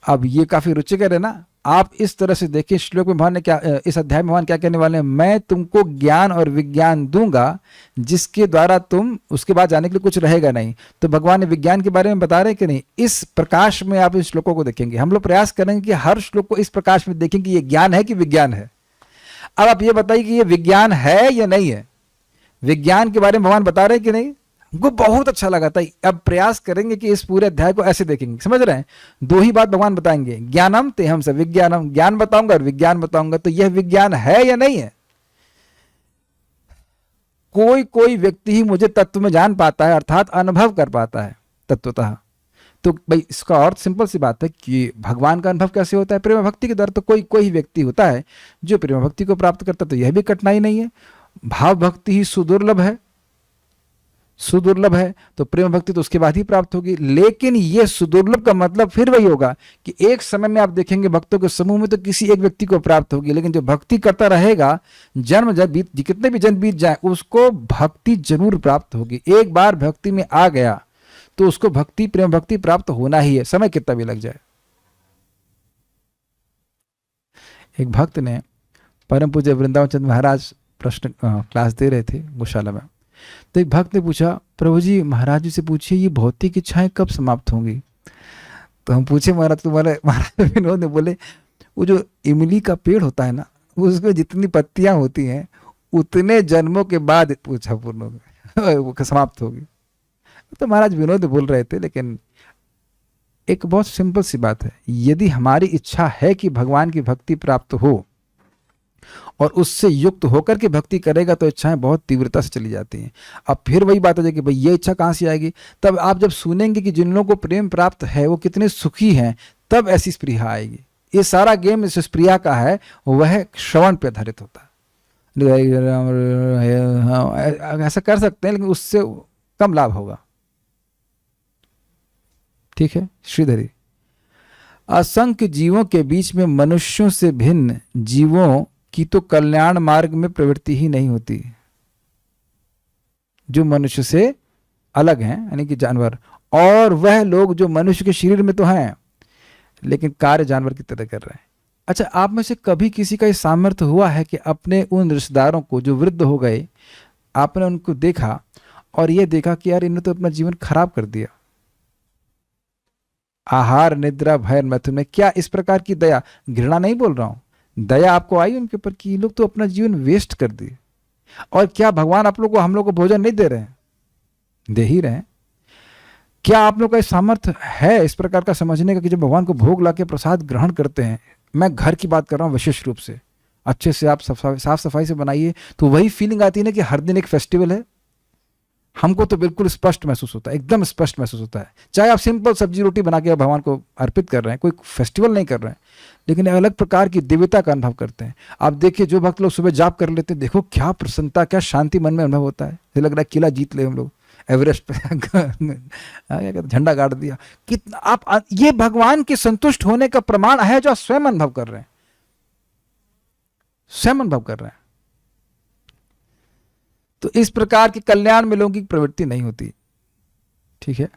अब ये काफी रुचिकर है ना। आप इस तरह से देखिए, श्लोक में भगवान ने क्या, इस अध्याय में भगवान क्या कहने वाले हैं, मैं तुमको ज्ञान और विज्ञान दूंगा जिसके द्वारा तुम उसके बाद जाने के लिए कुछ रहेगा नहीं। तो भगवान ने विज्ञान के बारे में बता रहे हैं कि नहीं? इस प्रकाश में आप इस श्लोकों को देखेंगे। हम लोग प्रयास करेंगे कि हर श्लोक को इस प्रकाश में देखें कि ये ज्ञान है कि विज्ञान है। अब आप ये बताइए कि ये विज्ञान है या नहीं है? विज्ञान के बारे में भगवान बता रहे हैं कि नहीं? हमको बहुत अच्छा लगा था। अब प्रयास करेंगे कि इस पूरे अध्याय को ऐसे देखेंगे। समझ रहे हैं? दो ही बात भगवान बताएंगे, ज्ञानम ते हम सब विज्ञानम, ज्ञान बताऊंगा और विज्ञान बताऊंगा। तो यह विज्ञान है या नहीं है? कोई कोई व्यक्ति ही मुझे तत्व में जान पाता है, अर्थात अनुभव कर पाता है तत्वतः। तो भाई इसका और सिंपल सी बात है कि भगवान का अनुभव कैसे होता है? प्रेम भक्ति के द्वारा। तो कोई कोई व्यक्ति होता है जो प्रेम भक्ति को प्राप्त करता है, तो यह भी कठिनाई नहीं है। भाव भक्ति ही सुदुर्लभ है, सुदुर्लभ है, तो प्रेम भक्ति तो उसके बाद ही प्राप्त होगी। लेकिन यह सुदुर्लभ का मतलब फिर वही होगा कि एक समय में आप देखेंगे भक्तों के समूह में तो किसी एक व्यक्ति को प्राप्त होगी, लेकिन जो भक्ति करता रहेगा, जन्म जब बीत, कितने भी जन्म बीत जाए, उसको भक्ति जरूर प्राप्त होगी। एक बार भक्ति में आ गया तो उसको भक्ति, प्रेम भक्ति प्राप्त होना ही है, समय कितना भी लग जाए। एक भक्त ने परम पूज्य वृंदावन चंद्र महाराज प्रश्न क्लास दे रहे थे गौशाला में। तो एक भक्त ने पूछा, प्रभु जी महाराज जी से पूछिए ये भौतिक इच्छाएं कब समाप्त होंगी? तो हम पूछे महाराज तुम्हारे, महाराज विनोद ने बोले, वो जो इमली का पेड़ होता है ना, उसमें जितनी पत्तियां होती हैं उतने जन्मों के बाद पूछा पूर्ण होगी, वो समाप्त होगी। तो महाराज विनोद बोल रहे थे, लेकिन एक बहुत सिंपल सी बात है, यदि हमारी इच्छा है कि भगवान की भक्ति प्राप्त हो और उससे युक्त होकर के भक्ति करेगा तो इच्छाएं बहुत तीव्रता से चली जाती हैं। अब फिर वही बात हो जाएगी, भाई ये इच्छा कहाँ से आएगी? तब आप जब सुनेंगे कि जिन लोगों को प्रेम प्राप्त है वो कितने सुखी हैं, तब ऐसी स्पृहा आएगी। ये सारा गेम इस स्पृहा का है, वह श्रवण पे आधारित होता है। ऐसा कर सकते हैं लेकिन उससे कम लाभ होगा। ठीक है, श्रीधरी। असंख्य जीवों के बीच में मनुष्यों से भिन्न जीवों की तो कल्याण मार्ग में प्रवृत्ति ही नहीं होती। जो मनुष्य से अलग हैं, यानी कि जानवर, और वह लोग जो मनुष्य के शरीर में तो हैं लेकिन कार्य जानवर की तरह कर रहे हैं। अच्छा, आप में से कभी किसी का सामर्थ्य हुआ है कि अपने उन रिश्तेदारों को जो वृद्ध हो गए, आपने उनको देखा और यह देखा कि यार इन्होंने तो अपना जीवन खराब कर दिया, आहार निद्रा भय मैथुन में, क्या इस प्रकार की दया, घृणा नहीं बोल रहा हूं, दया आपको आई उनके ऊपर कि ये लोग तो अपना जीवन वेस्ट कर दिए? और क्या भगवान आप लोग को, हम लोग को भोजन नहीं दे रहे हैं? दे ही रहे हैं। क्या आप लोग का सामर्थ्य है इस प्रकार का समझने का कि जब भगवान को भोग लाके प्रसाद ग्रहण करते हैं, मैं घर की बात कर रहा हूं विशेष रूप से, अच्छे से आप साफ सफाई से बनाइए तो वही फीलिंग आती है ना कि हर दिन एक फेस्टिवल है। हमको तो बिल्कुल स्पष्ट महसूस होता है, एकदम स्पष्ट महसूस होता है। चाहे आप सिंपल सब्जी रोटी बना के भगवान को अर्पित कर रहे हैं, कोई फेस्टिवल नहीं कर रहे हैं, लेकिन अलग प्रकार की दिव्यता का अनुभव करते हैं। आप देखिए जो भक्त लोग सुबह जाप कर लेते हैं, देखो क्या प्रसन्नता, क्या शांति मन में अनुभव होता है। लग रहा है किला जीत ले हम लोग, एवरेस्ट पे झंडा गाड़ दिया। कितना आप, ये भगवान के संतुष्ट होने का प्रमाण है जो आप स्वयं अनुभव कर रहे हैं, स्वयं अनुभव कर रहे हैं। तो इस प्रकार के कल्याण में लोगों की प्रवृत्ति नहीं होती। ठीक है,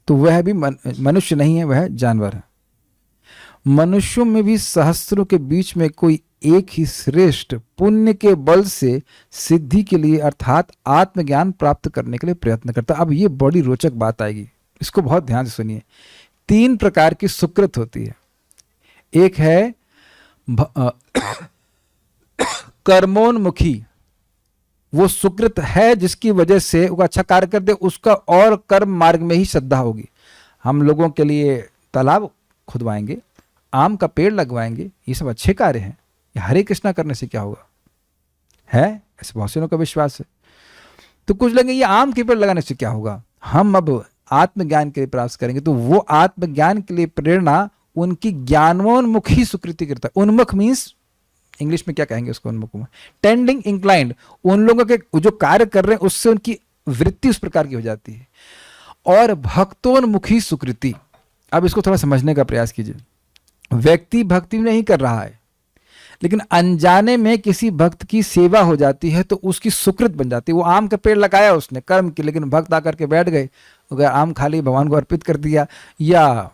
तो वह भी मनुष्य नहीं है, वह जानवर है। मनुष्यों में भी सहस्त्रों के बीच में कोई एक ही श्रेष्ठ पुण्य के बल से सिद्धि के लिए अर्थात आत्मज्ञान प्राप्त करने के लिए प्रयत्न करता है। अब ये बड़ी रोचक बात आएगी, इसको बहुत ध्यान से सुनिए। 3 प्रकार की सुकृत होती है। एक है कर्मोन्मुखी, वो सुकृत है जिसकी वजह से वो अच्छा कार्य कर दे, उसका और कर्म मार्ग में ही श्रद्धा होगी। हम लोगों के लिए तालाब खुदवाएंगे, आम का पेड़ लगवाएंगे, ये सब अच्छे कार्य हैं। हरे कृष्णा करने से क्या होगा, है ऐसे बहुत से लोगों का विश्वास है। तो कुछ लगेंगे ये आम के पेड़ लगाने से क्या होगा, हम अब आत्मज्ञान के लिए प्रयास करेंगे। तो वो आत्मज्ञान के लिए प्रेरणा उनकी ज्ञानोन्मुखी सुकृति करता है। उन्मुख मीन्स इंग्लिश में क्या कहेंगे उसको, उन्मुख में टेंडिंग इंक्लाइंड, उन लोगों के जो कार्य कर रहे हैं उससे उनकी वृत्ति उस प्रकार की हो जाती है। और भक्तोन्मुखी सुकृति, अब इसको थोड़ा समझने का प्रयास कीजिए। व्यक्ति भक्ति नहीं कर रहा है लेकिन अनजाने में किसी भक्त की सेवा हो जाती है तो उसकी सुकृत बन जाती है। वो आम का पेड़ लगाया उसने कर्म की, लेकिन भक्त आकर के बैठ गए, अगर आम खाली भगवान को अर्पित कर दिया, या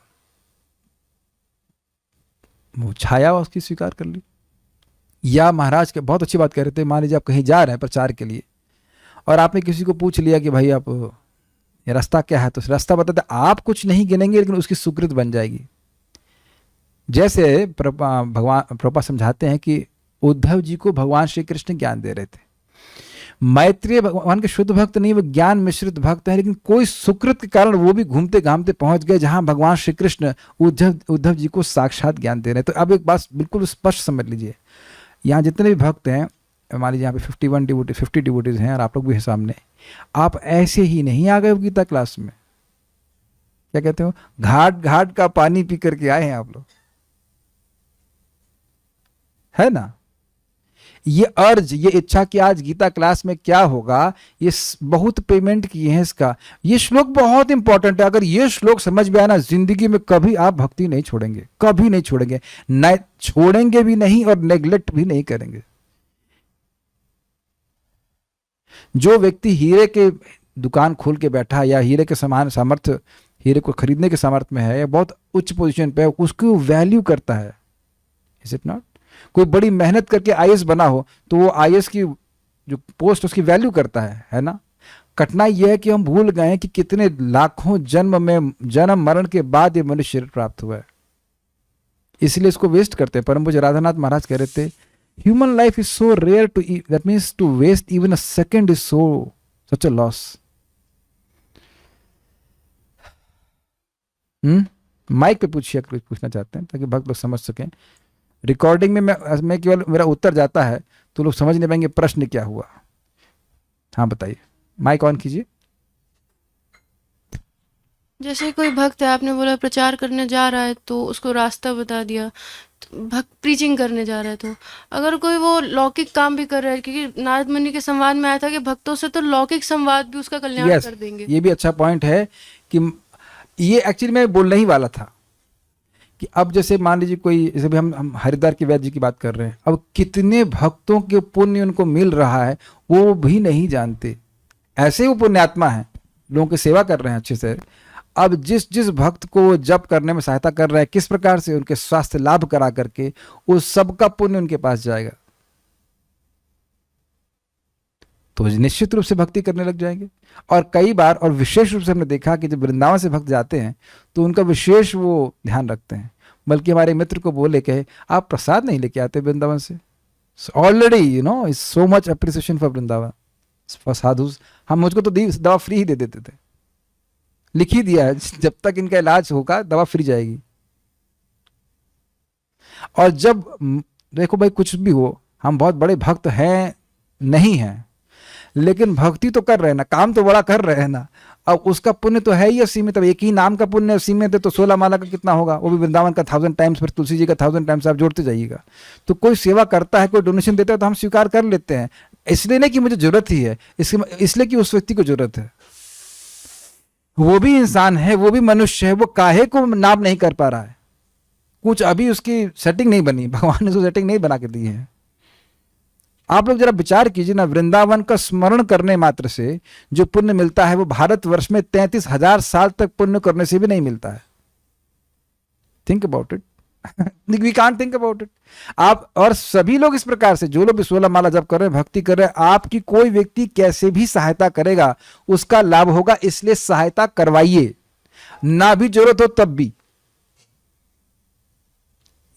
वो छाया उसकी स्वीकार कर ली। या महाराज के बहुत अच्छी बात कह रहे थे, मान लीजिए आप कहीं जा रहे हैं प्रचार के लिए और आपने किसी को पूछ लिया कि भाई आप ये रास्ता क्या है, तो रास्ता बताते आप कुछ नहीं गिनेंगे लेकिन उसकी सुकृत बन जाएगी। जैसे भगवान प्रभुपाद समझाते हैं कि उद्धव जी को भगवान श्री कृष्ण ज्ञान दे रहे थे। मैत्रेय भगवान के शुद्ध भक्त नहीं, वो ज्ञान मिश्रित भक्त है, लेकिन कोई सुकृत के कारण वो भी घूमते घामते पहुंच गए जहां भगवान श्री कृष्ण उद्धव जी को साक्षात ज्ञान दे रहे हैं। तो अब एक बात बिल्कुल स्पष्ट समझ लीजिए, यहाँ जितने भी भक्त हैं, मान लीजिए यहाँ पे 50 डिवोटीज हैं और आप लोग भी हैं सामने, आप ऐसे ही नहीं आ गए हो गीता क्लास में, क्या कहते हो, घाट घाट का पानी पी करके आए हैं आप लोग, है ना। ये अर्ज, ये इच्छा कि आज गीता क्लास में क्या होगा, ये बहुत पेमेंट किए हैं इसका। ये श्लोक बहुत इंपॉर्टेंट है, अगर ये श्लोक समझ में आया ना, जिंदगी में कभी आप भक्ति नहीं छोड़ेंगे, कभी नहीं छोड़ेंगे, न छोड़ेंगे भी नहीं और नेग्लेक्ट भी नहीं करेंगे। जो व्यक्ति हीरे के दुकान खोल के बैठा या हीरे के समान सामर्थ्य, हीरे को खरीदने के सामर्थ्य में है या बहुत उच्च पोजीशन पे है, उसको वैल्यू करता है, इज इट नॉट। कोई बड़ी मेहनत करके आईएएस बना हो तो वो आईएएस की जो पोस्ट उसकी वैल्यू करता है ना। कठिनाई यह है कि हम भूल गए हैं कि कितने लाखों जन्म मरण के बाद ये मनुष्य शरीर प्राप्त हुआ है, इसलिए इसको वेस्ट करते हैं। परम पूज्य राधानाथ महाराज कह रहे थे, human life is so rare too, that means to waste even a second is so such a loss. Mic पे पूछिए अगर कुछ पूछना चाहते हैं ताकि भक्त लोग समझ सकें। रिकॉर्डिंग में मैं केवल मेरा उत्तर जाता है तो लोग समझ नहीं पाएंगे प्रश्न क्या हुआ। हाँ बताइए, माइक ऑन कीजिए। जैसे कोई भक्त है, आपने बोला प्रचार करने जा रहा है तो उसको रास्ता बता दिया, तो भक्त प्रीचिंग करने जा रहा है, तो अगर कोई वो लौकिक काम भी कर रहा है, क्योंकि नारद मुनि के संवाद में आया था कि भक्तों से तो लौकिक संवाद भी उसका कल्याण कर देंगे। ये भी अच्छा पॉइंट है कि ये एक्चुअली मैं बोलने ही वाला था कि अब जैसे मान लीजिए कोई, जैसे भी हम हरिद्वार के वैद्य जी की बात कर रहे हैं, अब कितने भक्तों के पुण्य उनको मिल रहा है वो भी नहीं जानते। ऐसे वो पुण्यात्मा है, लोगों की सेवा कर रहे हैं अच्छे से। अब जिस भक्त को जप करने में सहायता कर रहा है, किस प्रकार से उनके स्वास्थ्य लाभ करा करके, उस सबका पुण्य उनके पास जाएगा, तो निश्चित रूप से भक्ति करने लग जाएंगे। और कई बार, और विशेष रूप से हमने देखा कि जब वृंदावन से भक्त जाते हैं तो उनका विशेष वो ध्यान रखते हैं। बल्कि हमारे मित्र को बोले कहे, आप प्रसाद नहीं लेके आते वृंदावन से, already you know is so much appreciation for Vrindavan for sadhus. हम मुझको तो दवा फ्री ही दे देते थे, लिख ही दिया है जब तक इनका इलाज होगा दवा फ्री जाएगी। और जब देखो भाई कुछ भी हो, हम बहुत बड़े भक्त हैं नहीं हैं, लेकिन भक्ति तो कर रहे हैं ना, काम तो बड़ा कर रहे हैं ना। अब उसका पुण्य तो है ही असीमित। अब एक ही नाम का पुण्य सीमित है तो 16 माला का कितना होगा, वो भी वृंदावन का 1000 टाइम्स, फिर तुलसी जी का 1000 टाइम्स, आप जोड़ते जाइएगा। तो कोई सेवा करता है, कोई डोनेशन देता है तो हम स्वीकार कर लेते हैं, इसलिए नहीं कि मुझे जरूरत ही है, इसलिए कि उस व्यक्ति को जरूरत है। वो भी इंसान है, वो भी मनुष्य है, वो काहे को नाम नहीं कर पा रहा है, कुछ अभी उसकी सेटिंग नहीं बनी, भगवान ने उसको सेटिंग नहीं बना के दी है। आप लोग जरा विचार कीजिए ना, वृंदावन का स्मरण करने मात्र से जो पुण्य मिलता है वो भारतवर्ष में 33,000 साल तक पुण्य करने से भी नहीं मिलता है। Think about it, we can't think about it. आप और सभी लोग इस प्रकार से, जो लोग भी 16 माला जप कर रहे हैं, भक्ति कर रहे हैं, आपकी कोई व्यक्ति कैसे भी सहायता करेगा उसका लाभ होगा, इसलिए सहायता करवाइए, ना भी जरूरत हो तब भी।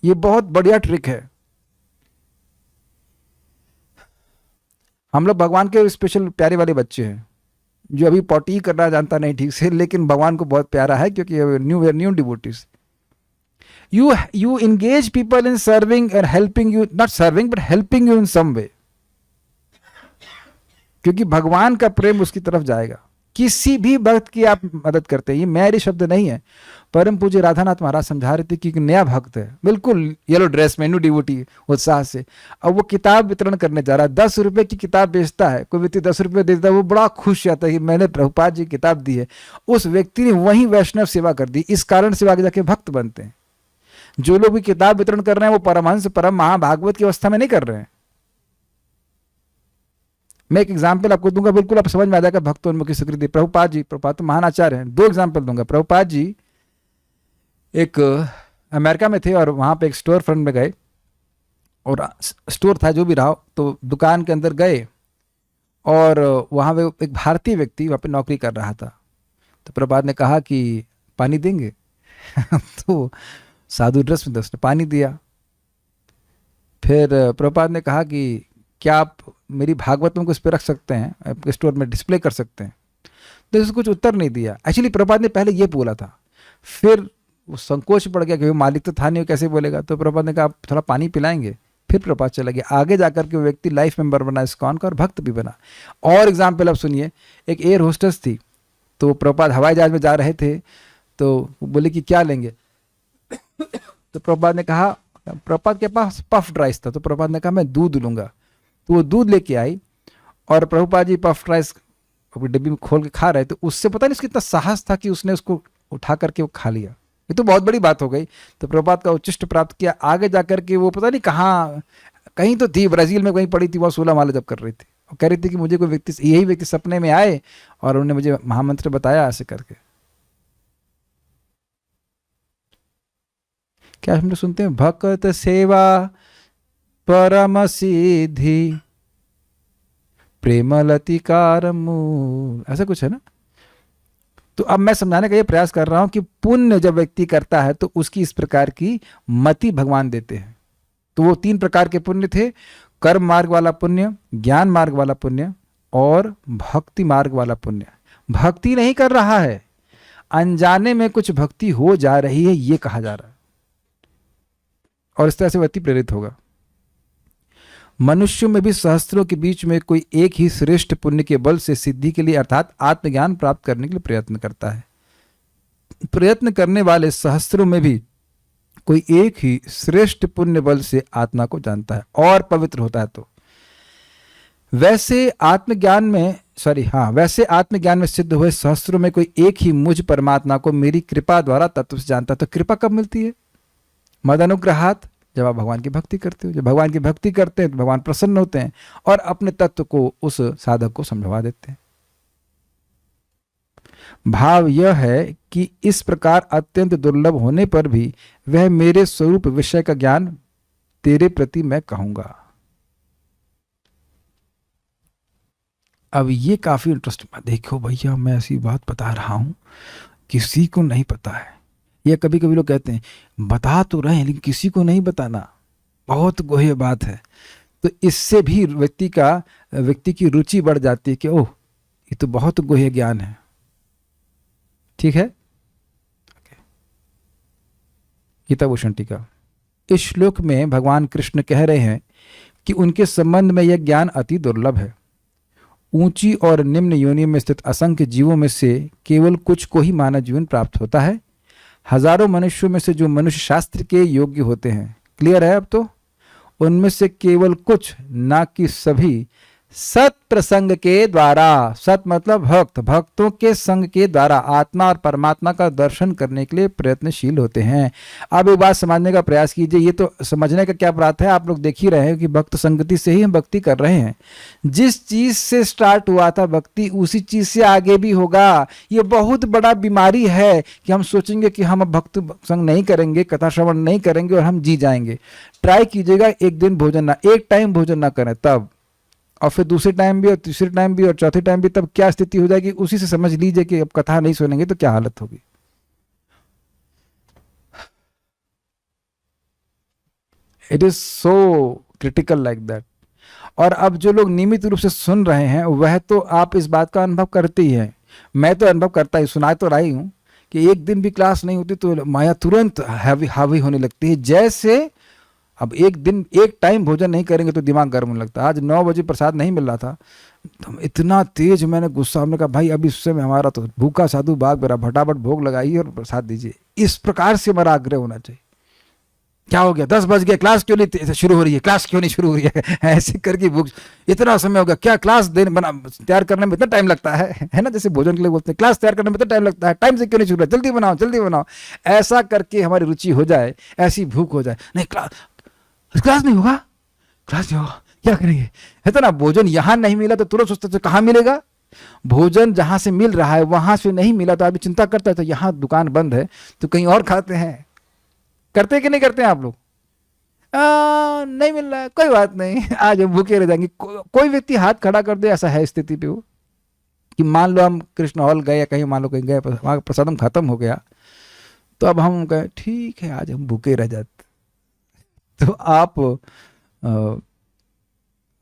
ये बहुत बढ़िया ट्रिक है। हम लोग भगवान के स्पेशल प्यारे वाले बच्चे हैं, जो अभी पॉटी करना जानता नहीं ठीक से, लेकिन भगवान को बहुत प्यारा है क्योंकि new devotees. You engage people in serving and helping you, not serving but helping you in some way, क्योंकि भगवान का प्रेम उसकी तरफ जाएगा। किसी भी भक्त की आप मदद करते हैं, ये मेरे शब्द नहीं है, परम पूज्य राधानाथ महाराज समझा रहे थे कि एक नया भक्त है, बिल्कुल येलो ड्रेस में, न्यू डिवोटी, उत्साह से, अब वो किताब वितरण करने जा रहा है। 10 रुपए की किताब बेचता है, कोई व्यक्ति 10 रुपए देता है, वो बड़ा खुश जाता है कि मैंने प्रभुपाद जी किताब दी है। उस व्यक्ति ने वही वैष्णव सेवा कर दी, इस कारण से आगे जाके भक्त बनते हैं। जो लोग भी किताब वितरण कर रहे हैं वो परमहंस परम महाभागवत की अवस्था में नहीं कर रहे हैं। मैं एक एग्जाम्पल आपको दूंगा, बिल्कुल आप समझ में आ जाएगा भक्तोन्मुखी सुकृति। प्रभुपाद जी, प्रभुपाद तो महान आचार्य हैं, दो एग्जाम्पल दूंगा। प्रभुपाद जी एक अमेरिका में थे और वहां पे एक स्टोर फ्रंट में गए, और स्टोर था जो भी रहा, तो दुकान के अंदर गए और वहाँ पे एक भारतीय व्यक्ति वहाँ पे नौकरी कर रहा था। तो प्रभुपाद ने कहा कि पानी देंगे तो साधु ड्रेस में उसने पानी दिया। फिर प्रभुपाद ने कहा कि क्या आप मेरी भागवतों को इस पर रख सकते हैं, आपके स्टोर में डिस्प्ले कर सकते हैं? तो इसने कुछ उत्तर नहीं दिया। एक्चुअली प्रभुपाद ने पहले ये बोला था, फिर वो संकोच पड़ गया कि वो मालिक तो था नहीं, वो कैसे बोलेगा। तो प्रभुपाद ने कहा आप थोड़ा पानी पिलाएंगे? फिर प्रभुपाद चला गया। आगे जाकर के वो व्यक्ति लाइफ मेंबर बना इस्कॉन का और भक्त भी बना। और एग्जाम्पल अब सुनिए, एक एयर होस्टेस थी, तो प्रभुपाद हवाई जहाज में जा रहे थे, तो वो बोले कि क्या लेंगे? तो प्रभुपाद ने कहा, प्रभुपाद के पास पफ राइस था, तो प्रभुपाद ने कहा मैं दूध लूंगा। तो वो दूध लेके आई और प्रभुपाद जी पफ राइस अपनी डिब्बी में खोल के खा रहे, तो उससे पता नहीं उसका कितना साहस था कि उसने उसको उठा करके वो खा लिया। ये तो बहुत बड़ी बात हो गई। तो प्रभुपाद का उच्चिष्ट प्राप्त किया। आगे जाकर के वो पता नहीं कहाँ, कहीं तो थी, ब्राजील में कहीं पड़ी थी, वहाँ 16 माला जब कर रही थी, और कह रही थी कि मुझे कोई व्यक्ति, यही व्यक्ति सपने में आए और उन्होंने मुझे महामंत्र बताया ऐसे करके। क्या हम लोग सुनते हैं, भक्त सेवा परम सिद्धि प्रेमलतिकार मूल, ऐसा कुछ है ना। तो अब मैं समझाने का ये प्रयास कर रहा हूं कि पुण्य जब व्यक्ति करता है तो उसकी इस प्रकार की मति भगवान देते हैं। तो वो 3 प्रकार के पुण्य थे, कर्म मार्ग वाला पुण्य, ज्ञान मार्ग वाला पुण्य और भक्ति मार्ग वाला पुण्य। भक्ति नहीं कर रहा है, अनजाने में कुछ भक्ति हो जा रही है, ये कहा जा रहा है, और इस तरह से व्यक्ति प्रेरित होगा। मनुष्यों में भी सहस्त्रों के बीच में कोई एक ही श्रेष्ठ पुण्य के बल से सिद्धि के लिए अर्थात आत्मज्ञान प्राप्त करने के लिए प्रयत्न करता है। प्रयत्न करने वाले सहस्त्रों में भी कोई एक ही श्रेष्ठ पुण्य बल से आत्मा को जानता है और पवित्र होता है। तो वैसे आत्मज्ञान में सिद्ध हुए सहस्त्रों में कोई एक ही मुझ परमात्मा को मेरी कृपा द्वारा तत्व से जानता है। तो कृपा कब मिलती है? मदनुग्रहात, जब आप भगवान की भक्ति करते हो। जब भगवान की भक्ति करते हैं तो भगवान प्रसन्न होते हैं और अपने तत्व को उस साधक को समझवा देते हैं। भाव यह है कि इस प्रकार अत्यंत दुर्लभ होने पर भी वह मेरे स्वरूप विषय का ज्ञान तेरे प्रति मैं कहूंगा। अब ये काफी इंटरेस्टिंग। देखो भैया, मैं ऐसी बात बता रहा हूं, किसी को नहीं पता है। या कभी कभी लोग कहते हैं बता तो रहे हैं लेकिन किसी को नहीं बताना, बहुत गोह्य बात है। तो इससे भी व्यक्ति की रुचि बढ़ जाती है कि ओह, ये तो बहुत गोह्य ज्ञान है। ठीक है। गीता भूषण टीका। इस श्लोक में भगवान कृष्ण कह रहे हैं कि उनके संबंध में यह ज्ञान अति दुर्लभ है। ऊंची और निम्न योनि में स्थित असंख्य जीवों में से केवल कुछ को ही मानव जीवन प्राप्त होता है। हजारों मनुष्यों में से जो मनुष्य शास्त्र के योग्य होते हैं, क्लियर है अब तो, उनमें से केवल कुछ, ना कि सभी, सत प्रसंग के द्वारा, सत मतलब भक्त, भक्तों के संग के द्वारा आत्मा और परमात्मा का दर्शन करने के लिए प्रयत्नशील होते हैं। अब एक बात समझने का प्रयास कीजिए। ये तो समझने का क्या बात है, आप लोग देख ही रहे हैं कि भक्त संगति से ही हम भक्ति कर रहे हैं। जिस चीज से स्टार्ट हुआ था भक्ति, उसी चीज से आगे भी होगा। ये बहुत बड़ा बीमारी है कि हम सोचेंगे कि हम अब भक्त संग नहीं करेंगे, कथा श्रवण नहीं करेंगे और हम जी जाएंगे। ट्राई कीजिएगा, एक दिन भोजन ना, एक टाइम भोजन ना करें तब, और फिर दूसरे टाइम भी और तीसरे टाइम भी और चौथे टाइम भी, तब क्या स्थिति हो जाएगी उसी से समझ लीजिए कि अब कथा नहीं सुनेंगे तो क्या हालत होगी। It is so critical like that. और अब जो लोग नियमित रूप से सुन रहे हैं वह तो आप इस बात का अनुभव करते ही हैं। मैं तो अनुभव करता ही, सुना तो रही हूं कि एक दिन भी क्लास नहीं होती तो माया तुरंत हावी होने लगती है। जैसे अब एक दिन एक टाइम भोजन नहीं करेंगे तो दिमाग गर्म होने लगता है। आज 9 बजे प्रसाद नहीं मिल रहा था तो इतना तेज मैंने गुस्सा, हमने कहा भाई अभी इस समय हमारा तो भूखा साधु बाग मेरा, फटाफट भोग लगाइए और प्रसाद दीजिए। इस प्रकार से हमारा आग्रह होना चाहिए। क्या हो गया, 10 बज गया, क्लास क्यों नहीं शुरू हो रही है, क्लास क्यों नहीं शुरू हो रही है ऐसे करके बुक, इतना समय हो गया, क्या क्लास बना तैयार करने में इतना टाइम लगता है ना, जैसे भोजन के लिए बोलते हैं क्लास तैयार करने में इतना टाइम लगता है, टाइम से क्यों नहीं शुरू है, जल्दी बनाओ जल्दी बनाओ। ऐसा करके हमारी रुचि हो जाए, ऐसी भूख हो जाए, नहीं क्लास नहीं होगा, क्लास नहीं होगा, क्या करेंगे, है तो ना। भोजन यहाँ नहीं मिला तो तुरंत सोचते कहाँ मिलेगा, भोजन जहां से मिल रहा है वहां से नहीं मिला तो आदमी चिंता करता है, तो यहाँ दुकान बंद है तो कहीं और खाते हैं। करते कि नहीं करते हैं आप लोग? नहीं मिल रहा है, कोई बात नहीं, आज हम भूखे रह जाएंगे। कोई व्यक्ति हाथ खड़ा कर दे, ऐसा है स्थिति पे हो कि मान लो हम कृष्ण हॉल गए या कहीं, मान लो कहीं गए, वहां प्रसादम खत्म हो गया, तो अब हम कहें ठीक है आज हम भूखे रह जाते, तो आप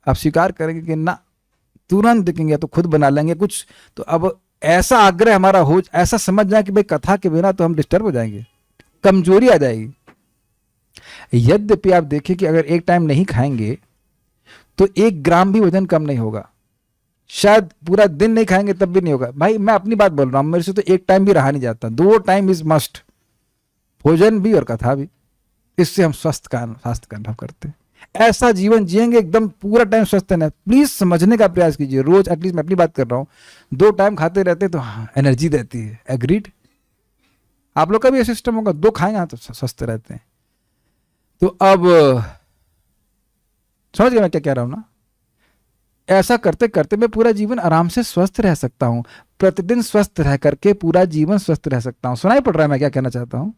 स्वीकार करेंगे कि ना, तुरंत देखेंगे तो खुद बना लेंगे कुछ। तो अब ऐसा आग्रह हमारा हो, ऐसा समझ जाए कि भाई कथा के बिना तो हम डिस्टर्ब हो जाएंगे, कमजोरी आ जाएगी। यद्यपि आप देखें कि अगर एक टाइम नहीं खाएंगे तो 1 ग्राम भी वजन कम नहीं होगा, शायद पूरा दिन नहीं खाएंगे तब भी नहीं होगा। भाई मैं अपनी बात बोल रहा हूं, मेरे से तो 1 टाइम भी रहा नहीं जाता, 2 टाइम इज मस्ट, भोजन भी और कथा भी। इससे हम स्वास्थ्य का अनुभव करते हैं। ऐसा जीवन जिएंगे एकदम पूरा टाइम स्वस्थ है। प्लीज समझने का प्रयास कीजिए, रोज एटलीस्ट, मैं अपनी बात कर रहा हूं, 2 टाइम खाते रहते तो एनर्जी रहती है। एग्रीड? आप लोग का भी ये सिस्टम होगा, 2 खाएंगे तो स्वस्थ रहते हैं। तो अब समझ गए मैं क्या कह रहा हूं ना? ऐसा करते करते मैं पूरा जीवन आराम से स्वस्थ रह सकता हूं, प्रतिदिन स्वस्थ रह करके पूरा जीवन स्वस्थ रह सकता हूं। सुनाई पड़ रहा है मैं क्या कहना चाहता हूं?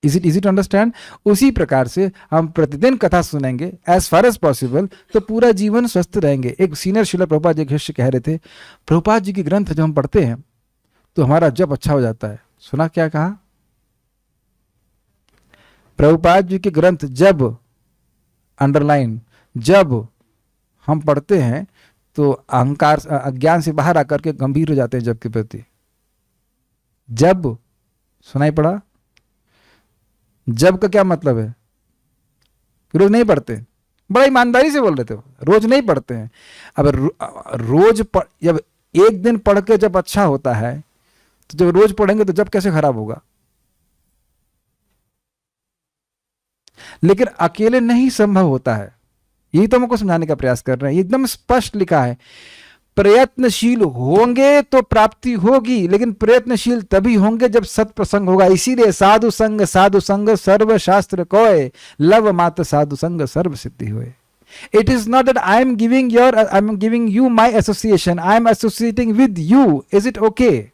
Easy to understand? उसी प्रकार से हम प्रतिदिन कथा सुनेंगे एज फार एज पॉसिबल, तो पूरा जीवन स्वस्थ रहेंगे। एक सीनियर श्रील प्रभुपाद जी शिष्य कह रहे थे, प्रभुपाद जी की ग्रंथ जब हम पढ़ते हैं तो हमारा जप अच्छा हो जाता है। सुना क्या कहा? प्रभुपाद जी के ग्रंथ जब, अंडरलाइन, जब हम पढ़ते हैं तो अहंकार अज्ञान से बाहर आकर के गंभीर हो जाते हैं जब के प्रति। जब सुनाई पड़ा? जब का क्या मतलब है? रोज नहीं पढ़ते, बड़ा ईमानदारी से बोल रहे थे, रोज नहीं पढ़ते हैं। अब जब एक दिन पढ़ के जब अच्छा होता है तो जब रोज पढ़ेंगे तो जब कैसे खराब होगा? लेकिन अकेले नहीं संभव होता है, यही तो हमको समझाने का प्रयास कर रहे हैं। एकदम स्पष्ट लिखा है, प्रयत्नशील होंगे तो प्राप्ति होगी, लेकिन प्रयत्नशील तभी होंगे जब सत्प्रसंग होगा। इसीलिए साधु संग सर्व शास्त्र कोय, लव मात्र साधु संग सर्व सिद्धि होए। It is not that I am giving you my association, I am associating with you. Is it okay?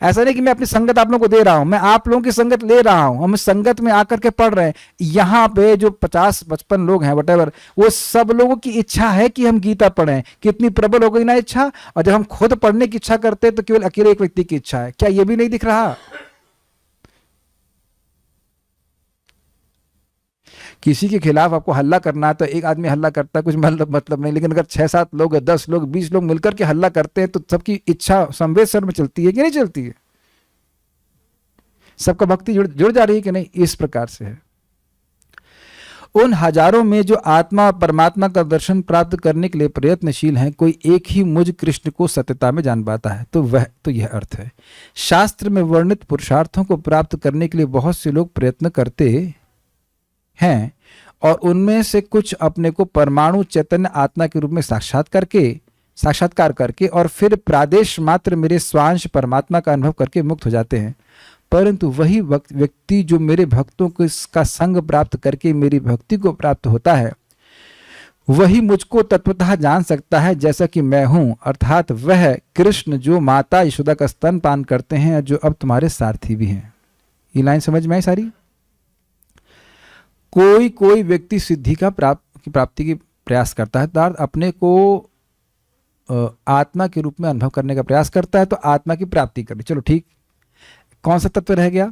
ऐसा नहीं कि मैं अपनी संगत आप लोगों को दे रहा हूं, मैं आप लोगों की संगत ले रहा हूं, हम संगत में आकर के पढ़ रहे हैं। यहां पे जो 50-55 लोग हैं वटेवर, वो सब लोगों की इच्छा है कि हम गीता पढ़ें। कितनी प्रबल हो गई ना इच्छा। और जब हम खुद पढ़ने की इच्छा करते हैं तो केवल अकेले एक व्यक्ति की इच्छा है। क्या ये भी नहीं दिख रहा? किसी के खिलाफ आपको हल्ला करना है तो एक आदमी हल्ला करता है, कुछ मतलब नहीं, लेकिन अगर 6-7 लोग, 10 लोग, 20 लोग मिलकर के हल्ला करते हैं तो सबकी इच्छा संवेद में चलती है कि नहीं चलती है? सबका भक्ति जुड़ जा रही है कि नहीं? इस प्रकार से है। उन हजारों में जो आत्मा परमात्मा का दर्शन प्राप्त करने के लिए प्रयत्नशील हैं, कोई एक ही मुझ कृष्ण को सत्यता में जान पाता है। तो यह अर्थ है। शास्त्र में वर्णित पुरुषार्थों को प्राप्त करने के लिए बहुत से लोग प्रयत्न करते हैं और उनमें से कुछ अपने को परमाणु चैतन्य आत्मा के रूप में साक्षात्कार करके और फिर प्रादेश मात्र मेरे स्वांश परमात्मा का अनुभव करके मुक्त हो जाते हैं। परंतु वही व्यक्ति जो मेरे भक्तों का संग प्राप्त करके मेरी भक्ति को प्राप्त होता है, वही मुझको तत्वतः जान सकता है जैसा कि मैं हूं, अर्थात वह कृष्ण जो माता यशोदा का स्तन पान करते हैं, जो अब तुम्हारे सारथी भी हैं। ये लाइन समझ में आई सारी? कोई व्यक्ति सिद्धि का प्राप्ति की प्रयास करता है, अर्थात अपने को आत्मा के रूप में अनुभव करने का प्रयास करता है, तो आत्मा की प्राप्ति करनी। चलो ठीक, कौन सा तत्व रह गया?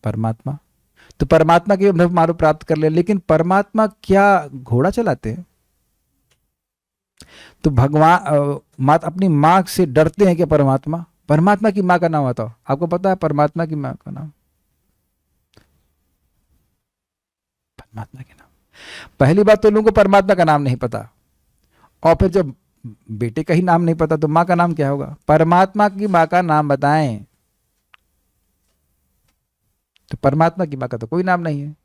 परमात्मा। तो परमात्मा के अनुभव मारो प्राप्त कर ले, लेकिन परमात्मा क्या घोड़ा चलाते हैं? तो भगवान अपनी माँ से डरते हैं क्या परमात्मा? परमात्मा की माँ का नाम बताओ, आपको पता है परमात्मा की माँ का नाम? परमात्मा के नाम, पहली बात तो लोगों को परमात्मा का नाम नहीं पता, और फिर जब बेटे का ही नाम नहीं पता तो माँ का नाम क्या होगा? परमात्मा की माँ का नाम बताएं। तो परमात्मा की माँ का तो कोई नाम नहीं है।